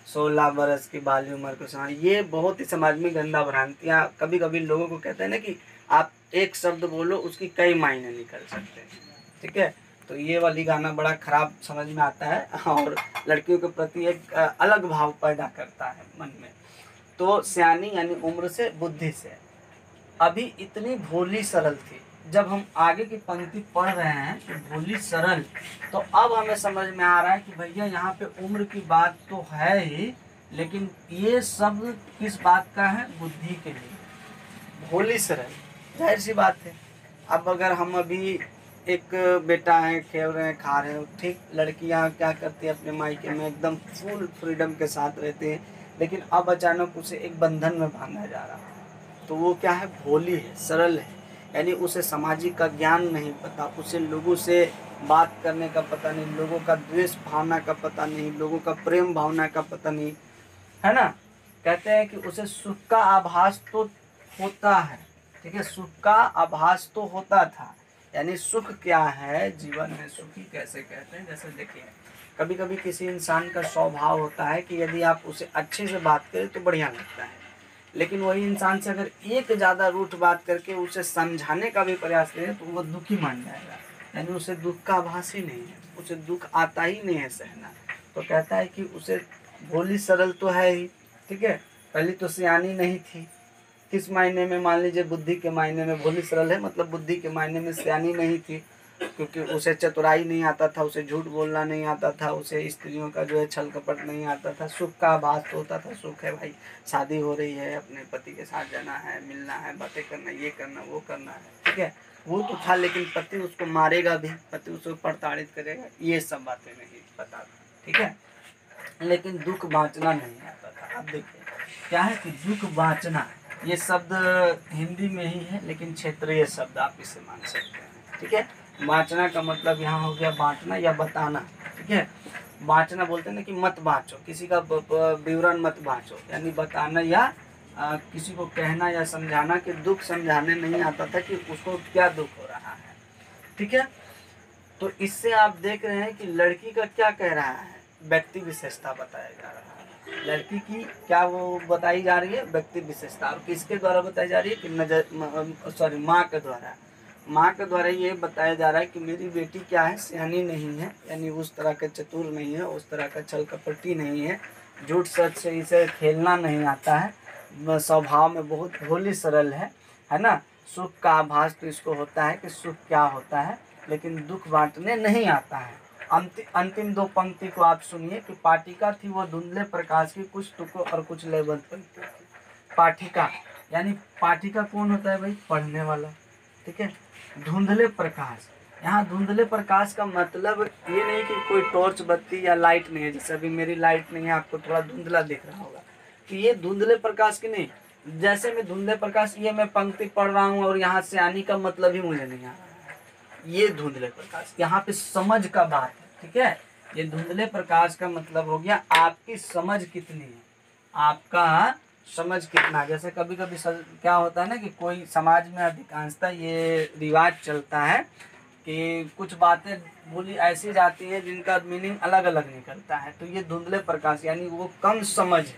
16 बरस की बाली उम्र को समाज, ये बहुत ही समाज में गंदा भ्रांतियाँ। कभी कभी लोगों को कहते हैं ना कि आप एक शब्द बोलो उसकी कई मायने निकल सकते हैं। ठीक है, तो ये वाली गाना बड़ा खराब समझ में आता है और लड़कियों के प्रति एक अलग भाव पैदा करता है मन में। तो सयानी यानी उम्र से, बुद्धि से। अभी इतनी भोली सरल थी, जब हम आगे की पंक्ति पढ़ रहे हैं कि भोली सरल, तो अब हमें समझ में आ रहा है कि भैया यहाँ पे उम्र की बात तो है ही, लेकिन ये शब्द किस बात का है? बुद्धि के लिए। भोली सरल, जाहिर सी बात है। अब अगर हम अभी एक बेटा है, खेल रहे हैं, खा रहे हैं, ठीक, लड़कियां क्या करती है अपने मायके में एकदम फुल फ्रीडम के साथ रहते हैं, लेकिन अब अचानक उसे एक बंधन में बांधा जा रहा है, तो वो क्या है? भोली है, सरल है। यानी उसे सामाजिक का ज्ञान नहीं पता, उसे लोगों से बात करने का पता नहीं, लोगों का द्वेष भावना का पता नहीं, लोगों का प्रेम भावना का पता नहीं, है ना। कहते हैं कि उसे सुख का आभास तो होता है, ठीक है, सुख का आभास तो होता था। यानी सुख क्या है जीवन में, सुखी कैसे कहते हैं? जैसे देखिए, कभी कभी किसी इंसान का स्वभाव होता है कि यदि आप उसे अच्छे से बात करें तो बढ़िया लगता है, लेकिन वही इंसान से अगर एक ज़्यादा रूठ बात करके उसे समझाने का भी प्रयास करें तो वो दुखी मान जाएगा। यानी उसे दुख का आभास ही नहीं है, उसे दुख आता ही नहीं है सहना। तो कहता है कि उसे भोली सरल तो है ही, ठीक है, पहले तो सियानी नहीं थी। किस मायने में? मान लीजिए बुद्धि के मायने में भोली सरल है, मतलब बुद्धि के मायने में सियानी नहीं थी, क्योंकि उसे चतुराई नहीं आता था, उसे झूठ बोलना नहीं आता था, उसे स्त्रियों का जो है छल कपट नहीं आता था। सुख का आभास तो होता था, सुख है भाई, शादी हो रही है, अपने पति के साथ जाना है, मिलना है, बातें करना, ये करना, वो करना है, ठीक है, वो तो था। लेकिन पति उसको मारेगा भी, पति उसको प्रताड़ित करेगा, ये सब बातें नहीं पता था, ठीक है। लेकिन दुख बांचना नहीं आता था। अब देखिए क्या है कि दुख बांचना ये शब्द हिंदी में ही है, लेकिन क्षेत्रीय शब्द आप इसे मान सकते हैं, ठीक है। बांचना का मतलब यहाँ हो गया बांटना या बताना, ठीक है। बांचना बोलते हैं ना कि मत बांचो, किसी का विवरण मत बांचो, यानी बताना या किसी को कहना या समझाना कि दुख समझाने नहीं आता था कि उसको क्या दुख हो रहा है, ठीक है। तो इससे आप देख रहे हैं कि लड़की का क्या कह रहा है? व्यक्ति विशेषता बताया जा रहा है। लड़की की क्या वो बताई जा रही है? व्यक्ति विशेषता। और किसके द्वारा बताई जा रही है? कि माँ के द्वारा। माँ के द्वारा ये बताया जा रहा है कि मेरी बेटी क्या है? सियानी नहीं है, यानी उस तरह का चतुर नहीं है, उस तरह का छल कपटी नहीं है, झूठ सच से इसे खेलना नहीं आता है, स्वभाव में बहुत भोली सरल है ना। सुख का आभास तो इसको होता है कि सुख क्या होता है, लेकिन दुख बांटने नहीं आता है। अंतिम दो पंक्ति को आप सुनिए कि पाटिका थी वो धुंधले प्रकाश की, कुछ टुकड़ों और कुछ लयबद्ध पंक्ति थी। पाठिका, यानी पाठिका कौन होता है भाई? पढ़ने वाला, ठीक है। धुंधले प्रकाश, यहाँ धुंधले प्रकाश का मतलब ये नहीं कि कोई टॉर्च बत्ती या लाइट नहीं है, जैसे अभी मेरी लाइट नहीं है, आपको थोड़ा धुंधला दिख रहा होगा, कि ये धुंधले प्रकाश की नहीं। जैसे मैं धुंधले प्रकाश, ये मैं पंक्ति पढ़ रहा हूँ और यहाँ से आने का मतलब ही मुझे नहीं आ रहा है, ये धुंधले प्रकाश। यहाँ पे समझ का बात है, ठीक है। ये धुंधले प्रकाश का मतलब हो गया आपकी समझ कितनी है, आपका समझ कितना। जैसे कभी कभी क्या होता है ना कि कोई समाज में अधिकांशतः ये रिवाज चलता है कि कुछ बातें बोली ऐसी जाती है जिनका मीनिंग अलग अलग निकलता है, तो ये धुंधले प्रकाश यानी वो कम समझ है,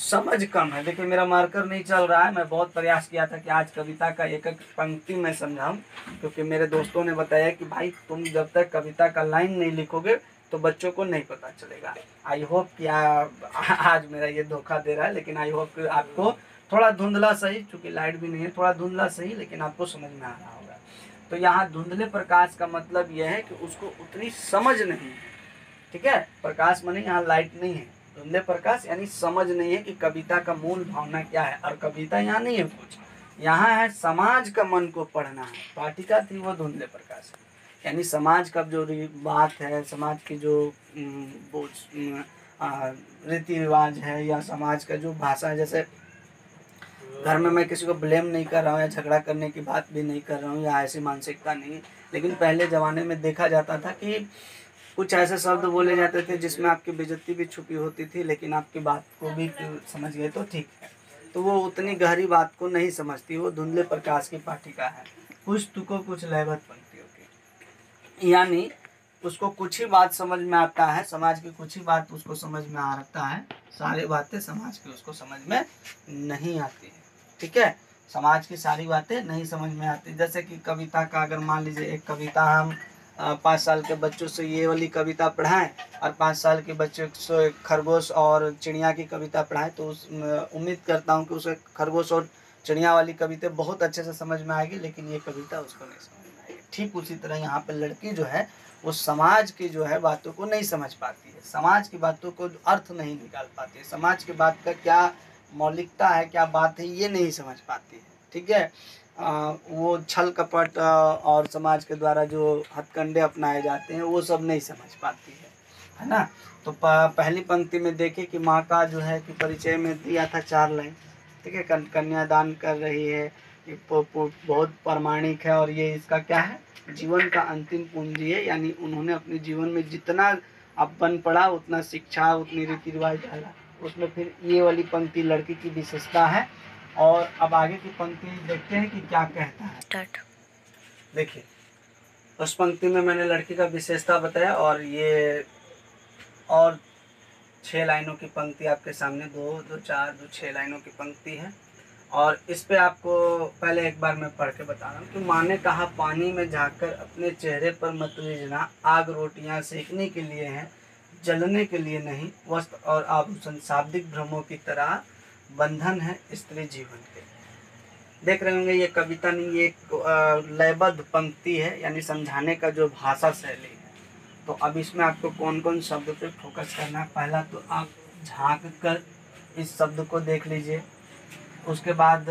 समझ कम है। देखिए मेरा मार्कर नहीं चल रहा है, मैं बहुत प्रयास किया था कि आज कविता का एक एक पंक्ति मैं समझाऊं, क्योंकि मेरे दोस्तों ने बताया कि भाई तुम जब तक कविता का लाइन नहीं लिखोगे तो बच्चों को नहीं पता चलेगा। आई होप कि आज मेरा ये धोखा दे रहा है, लेकिन आई होप कि आपको थोड़ा धुंधला सही, चूँकि लाइट भी नहीं है, थोड़ा धुंधला सही, लेकिन आपको समझ में आ रहा होगा। तो यहाँ धुंधले प्रकाश का मतलब यह है कि उसको उतनी समझ नहीं है, ठीक है। प्रकाश माने यहाँ लाइट नहीं है, धुंधले प्रकाश यानी समझ नहीं है कि कविता का मूल भावना क्या है। और कविता यहाँ नहीं है कुछ, यहाँ है समाज का मन को पढ़ना है। पाठिका थी वो धुंधले प्रकाश, यानी समाज का जो बात है, समाज की जो रीति रिवाज है, या समाज का जो भाषा है। जैसे घर में मैं किसी को ब्लेम नहीं कर रहा हूँ या झगड़ा करने की बात भी नहीं कर रहा हूँ, या ऐसी मानसिकता नहीं, लेकिन पहले ज़माने में देखा जाता था कि कुछ ऐसे शब्द बोले जाते थे जिसमें आपकी बेइज्जती भी छुपी होती थी, लेकिन आपकी बात को भी समझ गए तो ठीक है। तो वो उतनी गहरी बात को नहीं समझती, वो धुंधले प्रकाश की पाठिका है, कुछ तुको कुछ लयबद्ध पंक्तियों की, यानी उसको कुछ ही बात समझ में आता है, समाज की कुछ ही बात उसको समझ में आता है, सारी बातें समाज की उसको समझ में नहीं आती है, ठीक है। समाज की सारी बातें नहीं समझ में आती। जैसे कि कविता का अगर मान लीजिए एक कविता हम 5 साल के बच्चों से ये वाली कविता पढ़ाएं और 5 साल के बच्चों से खरगोश और चिड़िया की कविता पढ़ाएं, तो उम्मीद करता हूं कि उसे खरगोश और चिड़िया वाली कविता बहुत अच्छे से समझ में आएगी, लेकिन ये कविता उसको नहीं समझ में आएगी। ठीक उसी तरह यहाँ पे लड़की जो है वो समाज की जो है बातों को नहीं समझ पाती है, समाज की बातों को अर्थ नहीं निकाल पाती है, समाज की बात का क्या मौलिकता है, क्या बात है, ये नहीं समझ पाती है। ठीक है, वो छल कपट और समाज के द्वारा जो हथकंडे अपनाए जाते हैं वो सब नहीं समझ पाती है ना। तो पहली पंक्ति में देखिए कि माँ का जो है कि परिचय में दिया था 4 लाइन। ठीक है, कन्यादान कर रही है, ये बहुत प्रामाणिक है और ये इसका क्या है, जीवन का अंतिम पूंजी है। यानी उन्होंने अपने जीवन में जितना अब बन पड़ा, उतना शिक्षा, उतनी रीति रिवाज डाला उसमें। फिर ये वाली पंक्ति लड़की की विशेषता है। और अब आगे की पंक्ति देखते हैं कि क्या कहता है। देखिए, उस पंक्ति में मैंने लड़की का विशेषता बताया और ये और 6 लाइनों की पंक्ति आपके सामने, 6 लाइनों की पंक्ति है। और इस पे आपको पहले एक बार मैं पढ़ के बता रहा हूँ कि माँ ने कहा, पानी में झाँककर अपने चेहरे पर मत रीझना, आग रोटियाँ सेकने के लिए हैं, जलने के लिए नहीं। वस्त्र और आभूषण शाब्दिक भ्रमों की तरह बंधन है स्त्री जीवन के। देख रहे होंगे ये कविता नहीं, ये एक लयबद्ध पंक्ति है, यानी समझाने का जो भाषा शैली है। तो अब इसमें आपको कौन कौन शब्द पे फोकस करना है। पहला तो आप झाँक कर इस शब्द को देख लीजिए। उसके बाद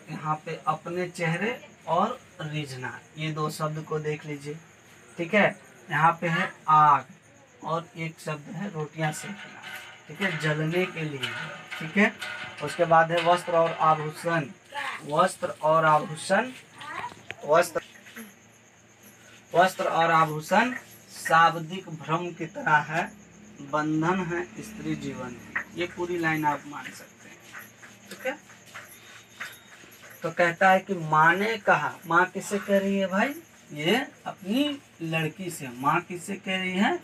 यहाँ पे अपने चेहरे और रीझना, ये 2 शब्द को देख लीजिए। ठीक है, यहाँ पे है आग और एक शब्द है रोटियां सेकना। ठीक है, जलने के लिए। ठीक है, उसके बाद है वस्त्र और आभूषण, वस्त्र और आभूषण, वस्त्र और आभूषण शाब्दिक भ्रम की तरह है, बंधन है स्त्री जीवन की। ये पूरी लाइन आप मान सकते हैं। ठीक है, तो कहता है कि माँ ने कहा, माँ किससे कह रही है भाई, ये अपनी लड़की से। माँ किससे कह रही है,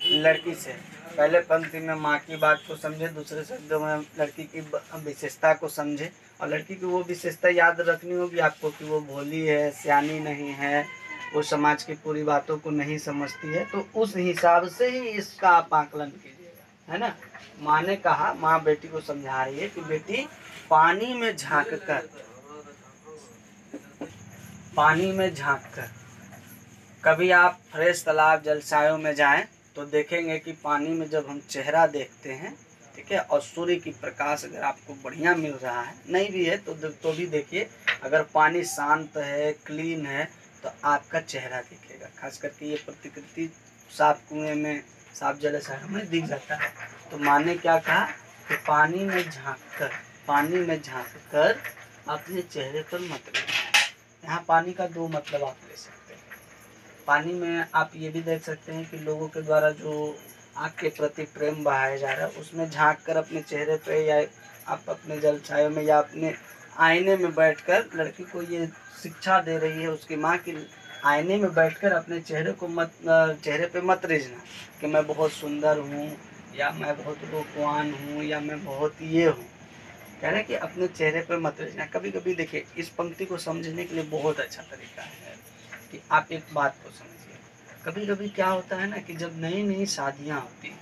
लड़की से। पहले पंक्ति में माँ की बात को समझे, दूसरे शब्दों में लड़की की विशेषता को समझे। और लड़की की वो विशेषता याद रखनी होगी आपको कि वो भोली है, सियानी नहीं है, वो समाज की पूरी बातों को नहीं समझती है। तो उस हिसाब से ही इसका आप आकलन कीजिएगा, है ना। माँ ने कहा, माँ बेटी को समझा रही है कि बेटी पानी में झांककर, पानी में झांककर, कभी आप फ्रेश तालाब जलसायों में जाएं तो देखेंगे कि पानी में जब हम चेहरा देखते हैं, ठीक है, और सूर्य की प्रकाश अगर आपको बढ़िया मिल रहा है, नहीं भी है तो भी देखिए, अगर पानी शांत है, क्लीन है, तो आपका चेहरा दिखेगा। खास करके ये प्रतिकृति साफ कुएं में, साफ जलाशय में दिख जाता है। तो माँ ने क्या कहा कि पानी में झांककर, पानी में झांककर अपने चेहरे पर मत देखना। यहाँ पानी का 2 मतलब आप ले सकते हैं। पानी में आप ये भी देख सकते हैं कि लोगों के द्वारा जो आपके प्रति प्रेम बहाया जा रहा है, उसमें झांक कर अपने चेहरे पे, या आप अपने जलछायों में या अपने आईने में बैठकर लड़की को ये शिक्षा दे रही है उसकी माँ की, आईने में बैठकर अपने चेहरे को चेहरे पे मत रीझना कि मैं बहुत सुंदर हूँ, या मैं बहुत रूपवान हूँ, या मैं बहुत ये हूँ। कह रहे हैं कि अपने चेहरे पर मत रीझना। कभी कभी देखिए, इस पंक्ति को समझने के लिए बहुत अच्छा तरीका है कि आप एक बात को समझिए। कभी कभी क्या होता है ना कि जब नई नई शादियाँ होती हैं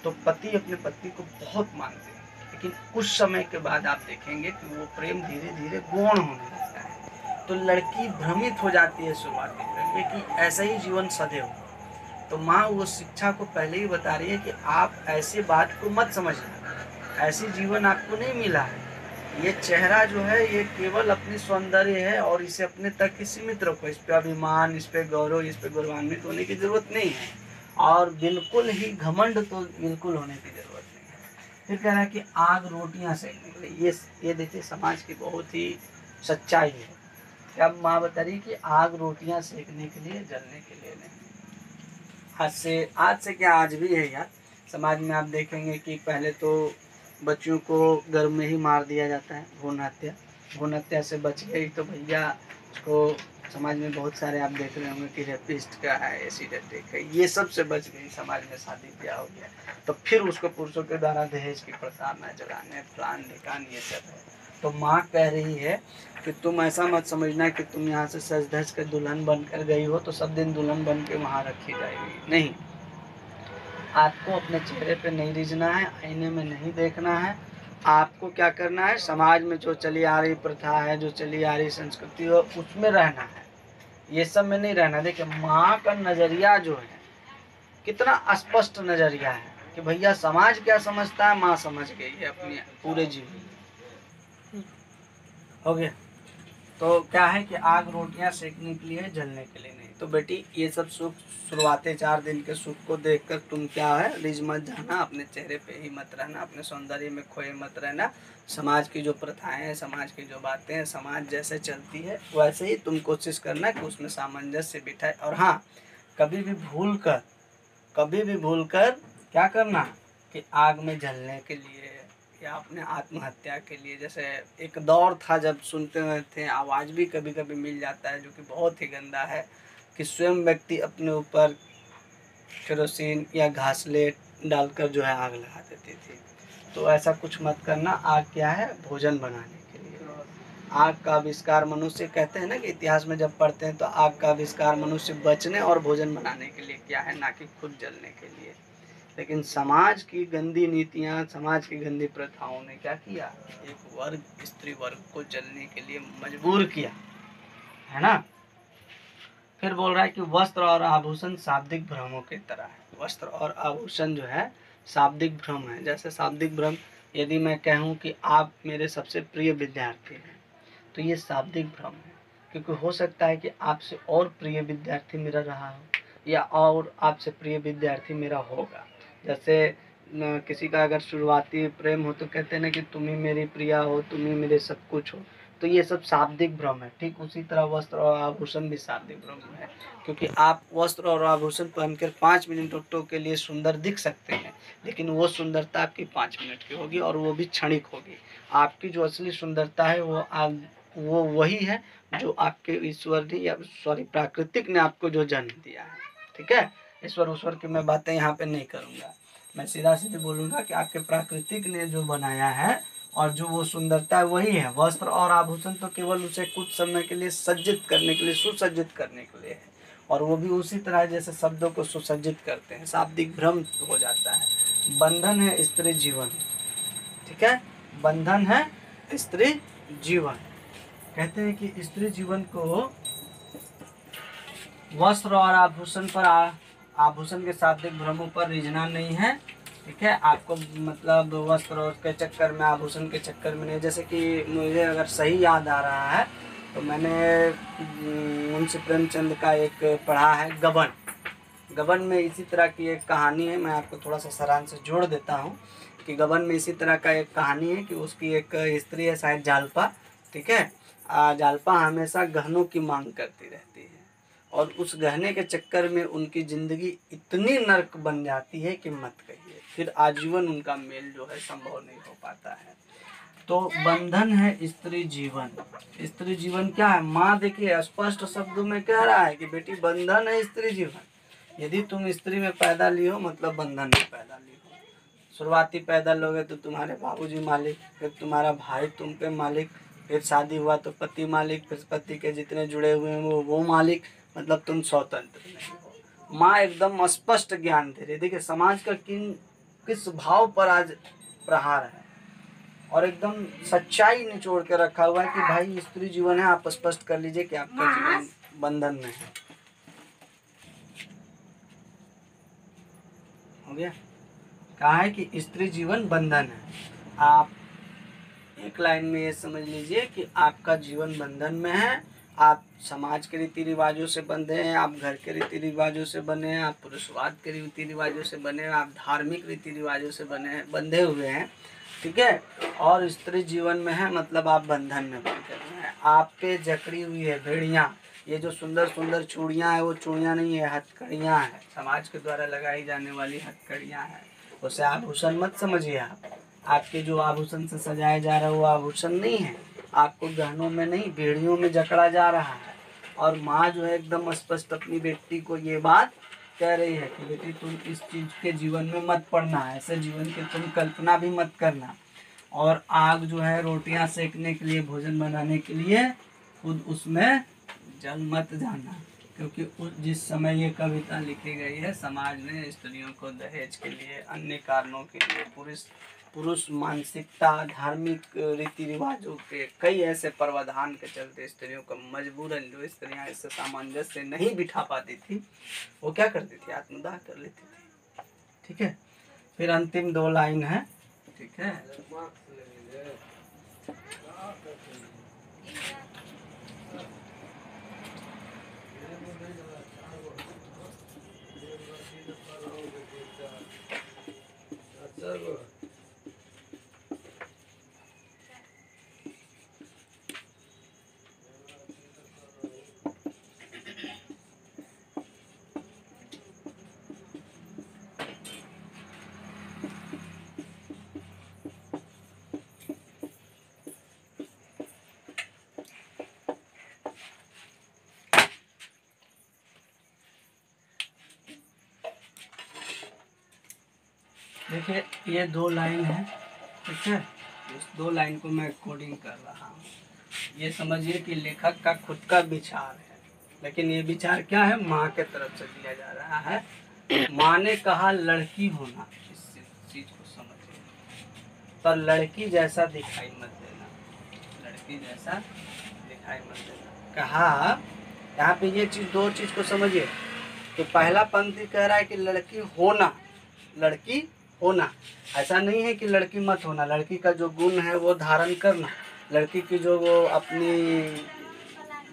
तो पति अपने पत्नी को बहुत मानते हैं, लेकिन कुछ समय के बाद आप देखेंगे कि वो प्रेम धीरे धीरे गौण होने लगता है। तो लड़की भ्रमित हो जाती है शुरुआती में कि ऐसा ही जीवन सदैव। तो माँ वो शिक्षा को पहले ही बता रही है कि आप ऐसी बात को मत समझना, ऐसी जीवन आपको नहीं मिला है। ये चेहरा जो है ये केवल अपनी सौंदर्य है और इसे अपने तक ही सीमित रखो। इस पे अभिमान, इस पे गौरव, इस पे गौरवान्वित होने की जरूरत नहीं है, और बिल्कुल ही घमंड तो बिल्कुल होने की जरूरत नहीं है। फिर कह रहा है कि आग रोटियां सेकने के लिए, ये देखिए समाज की बहुत ही सच्चाई है। अब माँ बता रही कि आग रोटियां सेकने के लिए, जलने के लिए नहीं। आज से क्या, आज भी है यार समाज में। आप देखेंगे कि पहले तो बच्चियों को घर में ही मार दिया जाता है, भ्रूण हत्या से बच गई तो भैया उसको समाज में बहुत सारे आप देख रहे होंगे कि रेपिस्ट का है, एसिड अटैक है, ये सब से बच गई। समाज में शादी ब्याह हो गया तो फिर उसको पुरुषों के द्वारा दहेज की प्रताड़ना जलाने, फलान ढिकान, ये सब है। तो माँ कह रही है कि तुम ऐसा मत समझना कि तुम यहाँ से सज धज कर दुल्हन बनकर गई हो तो सब दिन दुल्हन बन के वहाँ रखी जाएगी। नहीं, आपको अपने चेहरे पे नहीं रीझना है, आईने में नहीं देखना है, आपको क्या करना है, समाज में जो चली आ रही प्रथा है, जो चली आ रही संस्कृति है, उसमें रहना है, ये सब में नहीं रहना। देखिए माँ का नजरिया जो है कितना स्पष्ट नजरिया है कि भैया समाज क्या समझता है, माँ समझ गई है अपने पूरे जीवन में। हो गया। तो क्या है कि आग रोटियां सेकने के लिए, जलने के लिए नहीं। तो बेटी ये सब सुख, शुरुआती 4 दिन के सुख को देखकर तुम क्या है रिझ मत जाना, अपने चेहरे पे ही मत रहना, अपने सौंदर्य में खोए मत रहना। समाज की जो प्रथाएं हैं, समाज की जो बातें हैं, समाज जैसे चलती है वैसे ही तुम कोशिश करना कि उसमें सामंजस्य बिठाए। और हाँ, कभी भी भूल कर, कभी भी भूल कर क्या करना कि आग में जलने के लिए या अपने आत्महत्या के लिए, जैसे एक दौर था जब सुनते हुए थे, आवाज़ भी कभी कभी मिल जाता है जो कि बहुत ही गंदा है, कि स्वयं व्यक्ति अपने ऊपर केरोसिन या घासलेट डालकर जो है आग लगा देती थी। तो ऐसा कुछ मत करना। आग क्या है, भोजन बनाने के लिए। आग का आविष्कार मनुष्य, कहते हैं ना कि इतिहास में जब पढ़ते हैं तो आग का आविष्कार मनुष्य बचने और भोजन बनाने के लिए किया है, ना कि खुद जलने के लिए। लेकिन समाज की गंदी नीतियां, समाज की गंदी प्रथाओं ने क्या किया, एक वर्ग, स्त्री वर्ग को जलने के लिए मजबूर किया, है ना। फिर बोल रहा है कि वस्त्र और आभूषण शाब्दिक भ्रमों की तरह है। वस्त्र और आभूषण जो है शाब्दिक भ्रम है। जैसे शाब्दिक भ्रम, यदि मैं कहूँ कि आप मेरे सबसे प्रिय विद्यार्थी हैं, तो ये शाब्दिक भ्रम है, क्योंकि हो सकता है कि आपसे और प्रिय विद्यार्थी मेरा रहा हो, या और आपसे प्रिय विद्यार्थी मेरा होगा। जैसे किसी का अगर शुरुआती प्रेम हो तो कहते हैं ना कि तुम ही मेरी प्रिया हो, तुम ही मेरे सब कुछ हो। तो ये सब शाब्दिक भ्रम है। ठीक उसी तरह वस्त्र और आभूषण भी शाब्दिक भ्रम है, क्योंकि आप वस्त्र और आभूषण पहनकर 5 मिनटों के लिए सुंदर दिख सकते हैं, लेकिन वो सुंदरता आपकी 5 मिनट की होगी और वो भी क्षणिक होगी। आपकी जो असली सुंदरता है वो वही है जो आपके ईश्वर ने, या सॉरी प्राकृतिक ने आपको जो जन्म दिया है। ठीक है, ईश्वर की मैं बातें यहाँ पे नहीं करूँगा, मैं सीधा सीधे बोलूँगा कि आपके प्राकृतिक ने जो बनाया है और जो वो सुंदरता है वही है। वस्त्र और आभूषण तो केवल उसे कुछ समय के लिए सज्जित करने के लिए, सुसज्जित करने के लिए है, और वो भी उसी तरह जैसे शब्दों को सुसज्जित करते हैं। शाब्दिक भ्रम हो जाता है। बंधन है स्त्री जीवन, ठीक है, बंधन है स्त्री जीवन। कहते हैं कि स्त्री जीवन को वस्त्र और आभूषण पर आभूषण के शाब्दिक भ्रमों पर रिझना नहीं है। ठीक है, आपको मतलब वस्त्र के चक्कर में, आभूषण के चक्कर में नहीं। जैसे कि मुझे अगर सही याद आ रहा है तो मैंने मुंशी प्रेमचंद का एक पढ़ा है गबन। गबन में इसी तरह की एक कहानी है, मैं आपको थोड़ा सा सारांश जोड़ देता हूँ कि गबन में इसी तरह का एक कहानी है कि उसकी एक स्त्री है शायद जालपा। ठीक है, जालपा हमेशा गहनों की मांग करती रहती है और उस गहने के चक्कर में उनकी जिंदगी इतनी नर्क बन जाती है कि मत कहिए। फिर आजीवन उनका मेल जो है संभव नहीं हो पाता है। तो बंधन है स्त्री जीवन। स्त्री जीवन क्या है, माँ देखिए स्पष्ट शब्दों में कह रहा है कि बेटी बंधन है स्त्री जीवन। यदि तुम स्त्री में पैदा ली हो मतलब बंधन में पैदा ली हो। शुरुआती पैदा लोगे तो तुम्हारे बाबूजी मालिक, फिर तुम्हारा भाई तुम पे मालिक, फिर शादी हुआ तो पति मालिक, फिर पति के जितने जुड़े हुए हैं वो मालिक, मतलब तुम स्वतंत्र नहीं हो। माँ एकदम स्पष्ट ज्ञान दे रही। देखिए समाज का किस भाव पर आज प्रहार है, और एकदम सच्चाई निचोड़ के रखा हुआ है कि भाई स्त्री जीवन है, आप स्पष्ट कर लीजिए कि आपका जीवन बंधन में है। हो गया, कहा है कि स्त्री जीवन बंधन है। आप एक लाइन में ये समझ लीजिए कि आपका जीवन बंधन में है। आप समाज के रीति रिवाजों से बंधे हैं, आप घर के रीति रिवाजों से बने हैं, आप पुरुषवाद के रीति रिवाजों से बने हैं, आप धार्मिक रीति रिवाजों से बंधे हुए हैं। ठीक है, और स्त्री जीवन में है मतलब आप बंधन में बंधे हुए हैं। आप पे जकड़ी हुई है भेड़ियाँ। ये जो सुंदर सुंदर चूड़ियाँ हैं वो चूड़ियाँ नहीं है, हथकड़ियाँ हैं, समाज के द्वारा लगाई जाने वाली हथकड़ियाँ हैं। उसे आभूषण मत समझिए। आप आपके जो आभूषण से सजाया जा रहा है वो आभूषण नहीं है, आपको गहनों में नहीं भेड़ियों में जकड़ा जा रहा है। और माँ जो है एकदम स्पष्ट अपनी बेटी को ये बात कह रही है कि बेटी तुम इस चीज के जीवन में मत पड़ना, ऐसे जीवन की तुम कल्पना भी मत करना। और आग जो है रोटियां सेकने के लिए, भोजन बनाने के लिए, खुद उसमें जल मत जाना, क्योंकि उस जिस समय ये कविता लिखी गई है, समाज ने स्त्रियों को दहेज के लिए, अन्य कारणों के लिए, पुरुष मानसिकता, धार्मिक रीति रिवाजों के कई ऐसे प्रावधान के चलते स्त्रियों को मजबूरन, जो स्त्रियां इससे सामंजस्य नहीं बिठा पाती थी, वो क्या करती थी, आत्मदाह कर लेती थी। ठीक है, फिर अंतिम 2 लाइन है। ठीक है, देखिए ये 2 लाइन है। ठीक है, इस 2 लाइन को मैं कोडिंग कर रहा हूँ। ये समझिए कि लेखक का खुद का विचार है, लेकिन ये विचार क्या है, माँ के तरफ से दिया जा रहा है। माँ ने कहा लड़की होना, इस चीज को समझिए, पर लड़की जैसा दिखाई मत देना, लड़की जैसा दिखाई मत देना। कहा यहाँ पे ये चीज, 2 चीज को समझिए। तो पहला पंक्ति कह रहा है कि लड़की होना, लड़की होना, ऐसा नहीं है कि लड़की मत होना। लड़की का जो गुण है वो धारण करना, लड़की की जो वो अपनी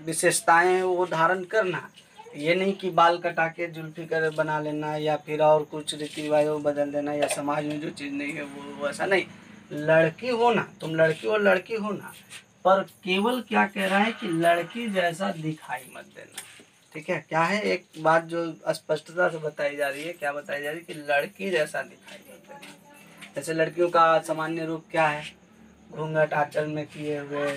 विशेषताएं हैं वो धारण करना। ये नहीं कि बाल कटा के जुल्फी कर बना लेना, या फिर और कुछ रीति रिवाज बदल देना, या समाज में जो चीज़ नहीं है वो ऐसा नहीं। लड़की होना, तुम लड़की हो, लड़की होना, पर केवल क्या कह रहा है कि लड़की जैसा दिखाई मत देना। ठीक है, क्या है, एक बात जो स्पष्टता से बताई जा रही है, क्या बताई जा रही है कि लड़की जैसा दिखाई मत देना। जैसे लड़कियों का सामान्य रूप क्या है, घूंघट आंचल में किए हुए,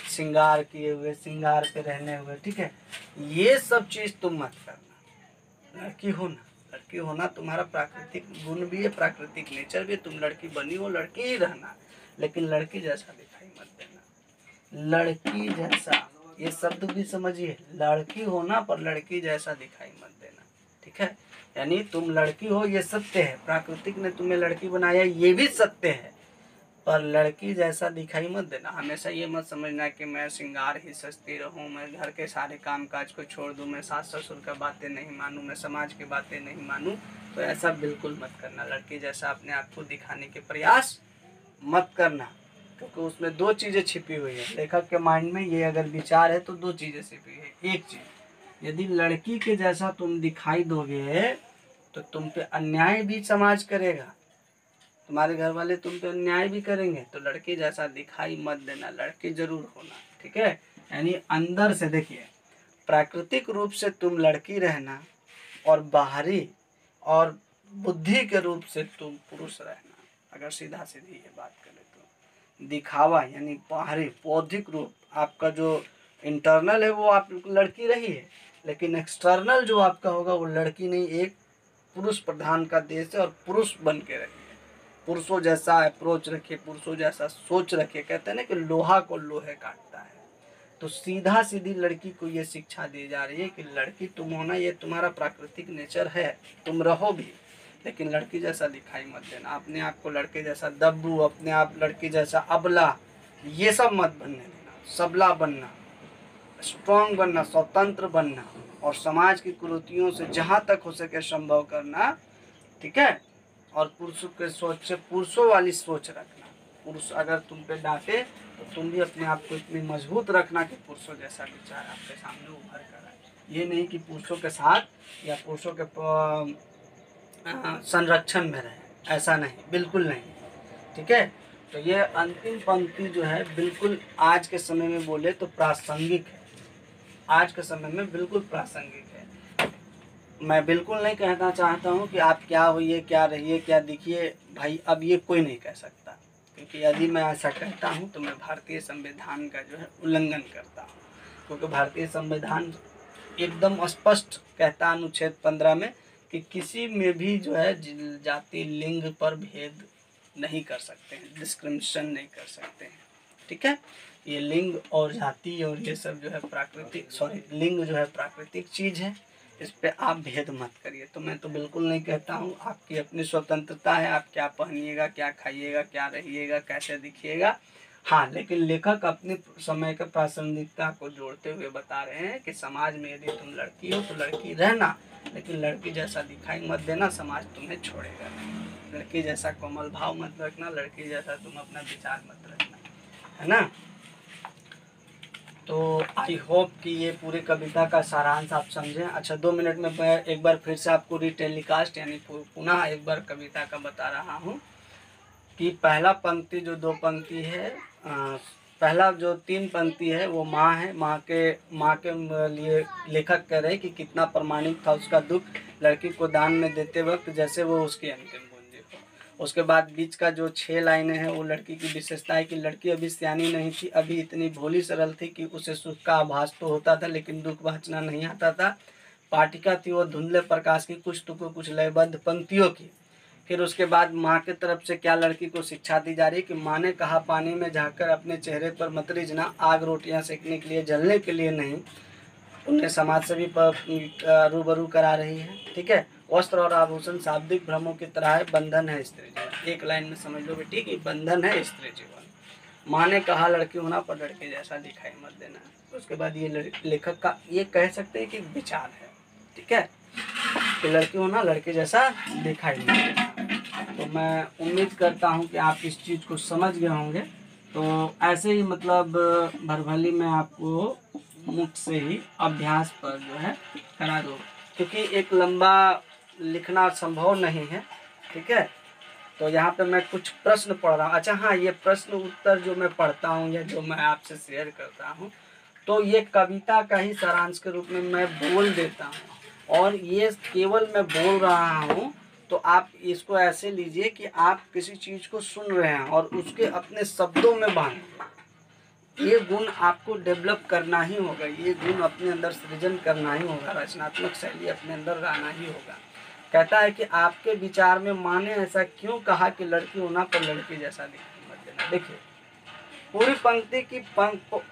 श्रृंगार किए हुए, श्रृंगार पे रहने हुए। ठीक है, ये सब चीज तुम मत करना। लड़की होना, लड़की होना तुम्हारा प्राकृतिक गुण भी है, प्राकृतिक नेचर भी है। तुम लड़की बनी हो, लड़की ही रहना, लेकिन लड़की जैसा दिखाई मत देना। लड़की जैसा, ये शब्द भी समझिए, लड़की होना पर लड़की जैसा दिखाई मत देना। ठीक है, यानी तुम लड़की हो, ये सत्य है, प्राकृतिक ने तुम्हें लड़की बनाया, ये भी सत्य है, पर लड़की जैसा दिखाई मत देना। हमेशा ये मत समझना कि मैं श्रृंगार ही सजती रहूं, मैं घर के सारे काम काज को छोड़ दूं, मैं सास ससुर का बातें नहीं मानूं, मैं समाज की बातें नहीं मानूं। तो ऐसा बिल्कुल मत करना। लड़की जैसा अपने आप को दिखाने के प्रयास मत करना, क्योंकि उसमें 2 चीज़ें छिपी हुई है। लेखक के माइंड में ये अगर विचार है तो 2 चीज़ें छिपी है। एक चीज़, यदि लड़की के जैसा तुम दिखाई दोगे तो तुम पे अन्याय भी समाज करेगा, तुम्हारे घर वाले तुम पे अन्याय भी करेंगे। तो लड़की जैसा दिखाई मत देना, लड़की जरूर होना। ठीक है, यानी अंदर से देखिए, प्राकृतिक रूप से तुम लड़की रहना, और बाहरी और बुद्धि के रूप से तुम पुरुष रहना। अगर सीधा सीधी ये बात करें तो दिखावा यानी बाहरी बौद्धिक रूप, आपका जो इंटरनल है वो आप लड़की रही है, लेकिन एक्सटर्नल जो आपका होगा वो लड़की नहीं, एक पुरुष प्रधान का देश है, और पुरुष बन के रहिए। पुरुषों जैसा अप्रोच रखिए, पुरुषों जैसा सोच रखिए। कहते हैं ना कि लोहा को लोहे काटता है। तो सीधा सीधी लड़की को ये शिक्षा दी जा रही है कि लड़की तुम होना, ये तुम्हारा प्राकृतिक नेचर है, तुम रहो भी, लेकिन लड़की जैसा दिखाई मत देना। अपने आप को लड़के जैसा दब्बू, अपने आप लड़की जैसा अबला, ये सब मत बनने देना। सबला बनना, स्ट्रॉन्ग बनना, स्वतंत्र बनना, और समाज की कुरीतियों से जहाँ तक हो सके संभव करना। ठीक है, और पुरुषों के सोच से पुरुषों वाली सोच रखना। पुरुष अगर तुम पे डांटे तो तुम भी अपने आप को इतनी मजबूत रखना कि पुरुषों जैसा विचार आपके सामने उभर कर आए। ये नहीं कि पुरुषों के साथ या पुरुषों के संरक्षण में रहे, ऐसा नहीं, बिल्कुल नहीं। ठीक है, तो ये अंतिम पंक्ति जो है बिल्कुल आज के समय में बोले तो प्रासंगिक है, आज के समय में बिल्कुल प्रासंगिक है। मैं बिल्कुल नहीं कहना चाहता हूँ कि आप क्या होइए, क्या रहिए, क्या दिखिए, भाई अब ये कोई नहीं कह सकता, क्योंकि यदि मैं ऐसा कहता हूँ तो मैं भारतीय संविधान का जो है उल्लंघन करता हूँ। क्योंकि भारतीय संविधान एकदम स्पष्ट कहता है अनुच्छेद 15 में कि किसी में भी जो है जाति लिंग पर भेद नहीं कर सकते हैं, डिस्क्रिमिनेशन नहीं कर सकते हैं। ठीक है, ये लिंग और जाति और ये सब जो है प्राकृतिक, लिंग जो है प्राकृतिक चीज़ है, इस पे आप भेद मत करिए। तो मैं तो बिल्कुल नहीं कहता हूँ, आपकी अपनी स्वतंत्रता है, आप क्या पहनिएगा, क्या खाइएगा, क्या रहिएगा, कैसे दिखिएगा। हाँ, लेकिन लेखक अपने समय के प्रासंगिकता को जोड़ते हुए बता रहे हैं कि समाज में यदि तुम लड़की हो तो लड़की रहना, लेकिन लड़की जैसा दिखाई मत देना, समाज तुम्हें छोड़ेगा नहीं। लड़की जैसा कोमल भाव मत रखना, लड़की जैसा तुम अपना विचार मत रखना, है ना। तो आई होप कि ये पूरी कविता का सारांश आप समझें। अच्छा, 2 मिनट में मैं एक बार फिर से आपको टेलीकास्ट यानी पुनः एक बार कविता का बता रहा हूँ कि पहला पंक्ति जो 2 पंक्ति है, पहला जो 3 पंक्ति है वो माँ है। माँ के लिए लेखक कह रहे हैं कि कितना प्रमाणिक था उसका दुख लड़की को दान में देते वक्त, जैसे वो उसकी अंतिम पूंजी हो। उसके बाद बीच का जो 6 लाइनें हैं वो लड़की की विशेषता है कि लड़की अभी सियानी नहीं थी, अभी इतनी भोली सरल थी कि उसे सुख का आभास तो होता था लेकिन दुख बाँचना नहीं आता था। पाटिका थी वो धुंधले प्रकाश की, कुछ तुकों कुछ लयबद्ध पंक्तियों की। फिर उसके बाद माँ की तरफ से क्या लड़की को शिक्षा दी जा रही है कि माँ ने कहा पानी में झाँककर अपने चेहरे पर मत रिझना, आग रोटियां सेकने के लिए, जलने के लिए नहीं। उन्हें समाज से भी रूबरू करा रही है, ठीक है। वस्त्र और आभूषण शाब्दिक भ्रमों की तरह है, बंधन है स्त्री जीवन। एक लाइन में समझ लो बेटी कि बंधन है स्त्री जीवन। माँ ने कहा लड़की होना पर लड़के जैसा दिखाई मत देना। उसके बाद ये लेखक का ये कह सकते हैं कि विचार है, ठीक है, कि लड़की होना लड़के जैसा दिखाई मत देना। तो मैं उम्मीद करता हूँ कि आप इस चीज़ को समझ गए होंगे। तो ऐसे ही मतलब भरभली में आपको मुख से ही अभ्यास पर जो है करा दो, क्योंकि एक लंबा लिखना संभव नहीं है, ठीक है। तो यहाँ पे मैं कुछ प्रश्न पढ़ रहा हूँ। अच्छा हाँ, ये प्रश्न उत्तर जो मैं पढ़ता हूँ या जो मैं आपसे शेयर करता हूँ, तो ये कविता का ही सारांश के रूप में मैं बोल देता हूँ, और ये केवल मैं बोल रहा हूँ। तो आप इसको ऐसे लीजिए कि आप किसी चीज़ को सुन रहे हैं और उसके अपने शब्दों में बांधें। ये गुण आपको डेवलप करना ही होगा, ये गुण अपने अंदर सृजन करना ही होगा, रचनात्मक शैली अपने अंदर लाना ही होगा। कहता है कि आपके विचार में माँ ने ऐसा क्यों कहा कि लड़की होना पर लड़की जैसा दिखाई मत देना। देखिए, पूरी पंक्ति की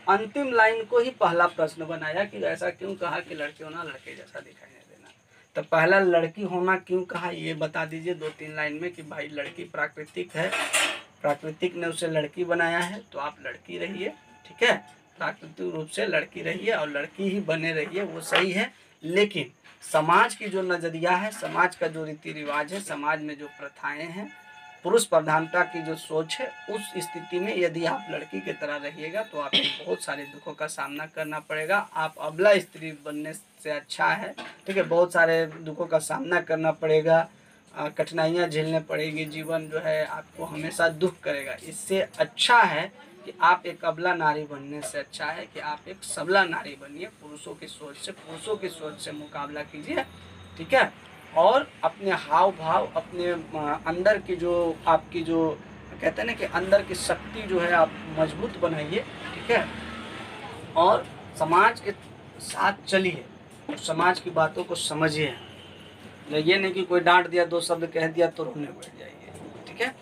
अंतिम लाइन को ही पहला प्रश्न बनाया कि ऐसा क्यों कहा कि लड़की होना लड़के जैसा दिखाई नहीं देना। तो पहला लड़की होना क्यों कहा ये बता दीजिए 2-3 लाइन में कि भाई लड़की प्राकृतिक है, प्राकृतिक ने उसे लड़की बनाया है, तो आप लड़की रहिए, ठीक है, प्राकृतिक रूप से लड़की रहिए और लड़की ही बने रहिए, वो सही है। लेकिन समाज की जो नज़रिया है, समाज का जो रीति रिवाज है, समाज में जो प्रथाएं हैं, पुरुष प्रधानता की जो सोच है, उस स्थिति में यदि आप लड़की की तरह रहिएगा तो आपको बहुत सारे दुखों का सामना करना पड़ेगा। आप अबला स्त्री बनने से अच्छा है, ठीक है, बहुत सारे दुखों का सामना करना पड़ेगा, कठिनाइयाँ झेलने पड़ेगी, जीवन जो है आपको हमेशा दुख करेगा। इससे अच्छा है कि आप एक अबला नारी बनने से अच्छा है कि आप एक सबला नारी बनिए। पुरुषों की सोच से मुकाबला कीजिए, ठीक है, और अपने हाव भाव, अपने अंदर की जो आपकी जो कहते हैं ना कि अंदर की शक्ति जो है आप मजबूत बनाइए, ठीक है, और समाज के साथ चलिए, समाज की बातों को समझिए। ये नहीं कि कोई डांट दिया 2 शब्द कह दिया तो रोने बैठ जाइए, ठीक है।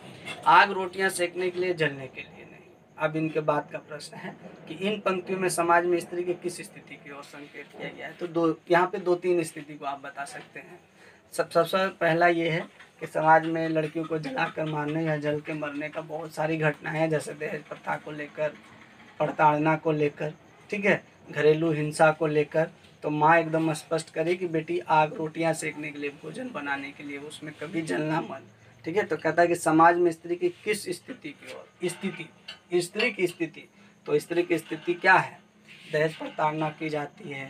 आग रोटियां सेकने के लिए, जलने के लिए नहीं। अब इनके बाद का प्रश्न है कि इन पंक्तियों में समाज में स्त्री की किस स्थिति की ओर संकेत किया गया है। तो यहाँ पे 2-3 स्थिति को आप बता सकते हैं। सबसे पहला ये है कि समाज में लड़कियों को जलाकर मारने या जल के मरने का बहुत सारी घटनाएं हैं, जैसे दहेज प्रथा को लेकर, प्रताड़ना को लेकर, ठीक है, घरेलू हिंसा को लेकर। तो माँ एकदम स्पष्ट करे कि बेटी आग रोटियां सेकने के लिए, भोजन बनाने के लिए, उसमें कभी जलना मत, ठीक है। तो कहता है कि समाज में स्त्री की किस स्थिति की ओर, स्त्री की स्थिति, तो स्त्री की स्थिति क्या है, दहेज प्रताड़ना की जाती है,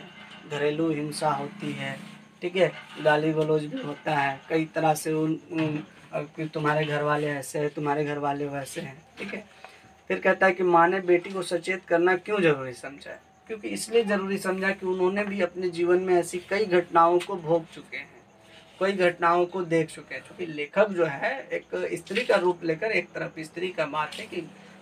घरेलू हिंसा होती है, ठीक है, गाली गलौज भी होता है कई तरह से, कि तुम्हारे घर वाले ऐसे हैं, तुम्हारे घर वाले वैसे हैं, ठीक है। फिर कहता है कि माँ ने बेटी को सचेत करना क्यों जरूरी समझा है, क्योंकि इसलिए ज़रूरी समझा कि उन्होंने भी अपने जीवन में ऐसी कई घटनाओं को भोग चुके हैं, कई घटनाओं को देख चुके हैं। क्योंकि लेखक जो है एक स्त्री का रूप लेकर, एक तरफ स्त्री का बात है कि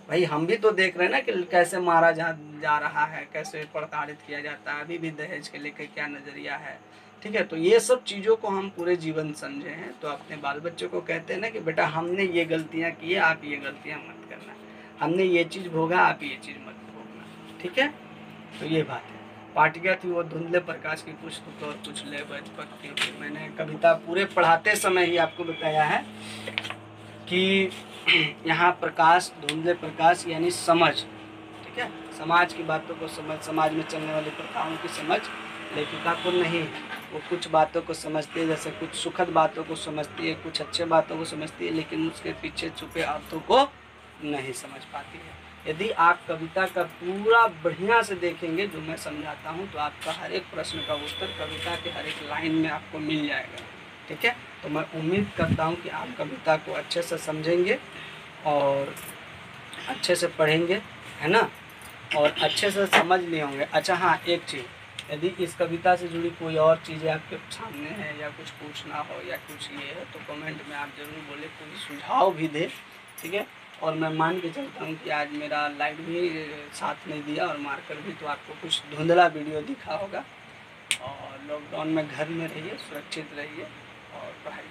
भाई हम भी तो देख रहे हैं ना कि कैसे मारा जा रहा है, कैसे प्रताड़ित किया जाता है, अभी भी दहेज के लेकर क्या नज़रिया है, ठीक है। तो ये सब चीज़ों को हम पूरे जीवन समझे हैं, तो अपने बाल बच्चों को कहते हैं ना कि बेटा हमने ये गलतियाँ की है, आप ये गलतियाँ मत करना, हमने ये चीज़ भोगा, आप ये चीज़ मत भोगना, ठीक है, तो ये बात है। पाटिका थी वो धुंधले प्रकाश की, कुछ तो और कुछ ले पक्की। मैंने कविता पूरे पढ़ाते समय ही आपको बताया है कि यहाँ प्रकाश, धुंधले प्रकाश यानी समझ, ठीक है, समाज की बातों को समझ, समाज में चलने वाली प्रथाओं की समझ लेखिका को नहीं है। वो कुछ बातों को समझती है, जैसे कुछ सुखद बातों को समझती है, कुछ अच्छे बातों को समझती है, लेकिन उसके पीछे छुपे अर्थों को नहीं समझ पाती है। यदि आप कविता का पूरा बढ़िया से देखेंगे जो मैं समझाता हूँ, तो आपका हर एक प्रश्न का उत्तर कविता के हर एक लाइन में आपको मिल जाएगा, ठीक है। तो मैं उम्मीद करता हूँ कि आप कविता को अच्छे से समझेंगे और अच्छे से पढ़ेंगे, है ना, और अच्छे से समझ लिए होंगे। अच्छा हाँ, एक चीज़, यदि इस कविता से जुड़ी कोई और चीज़ें आपके सामने है या कुछ पूछना हो या कुछ ये है, तो कमेंट में आप ज़रूर बोले, कोई सुझाव भी दे, ठीक है। और मैं मान के चलता हूँ कि आज मेरा लाइट भी साथ नहीं दिया और मार्कर भी, तो आपको कुछ धुंधला वीडियो दिखा होगा। और लॉकडाउन में घर में रहिए, सुरक्षित रहिए और पढ़ाई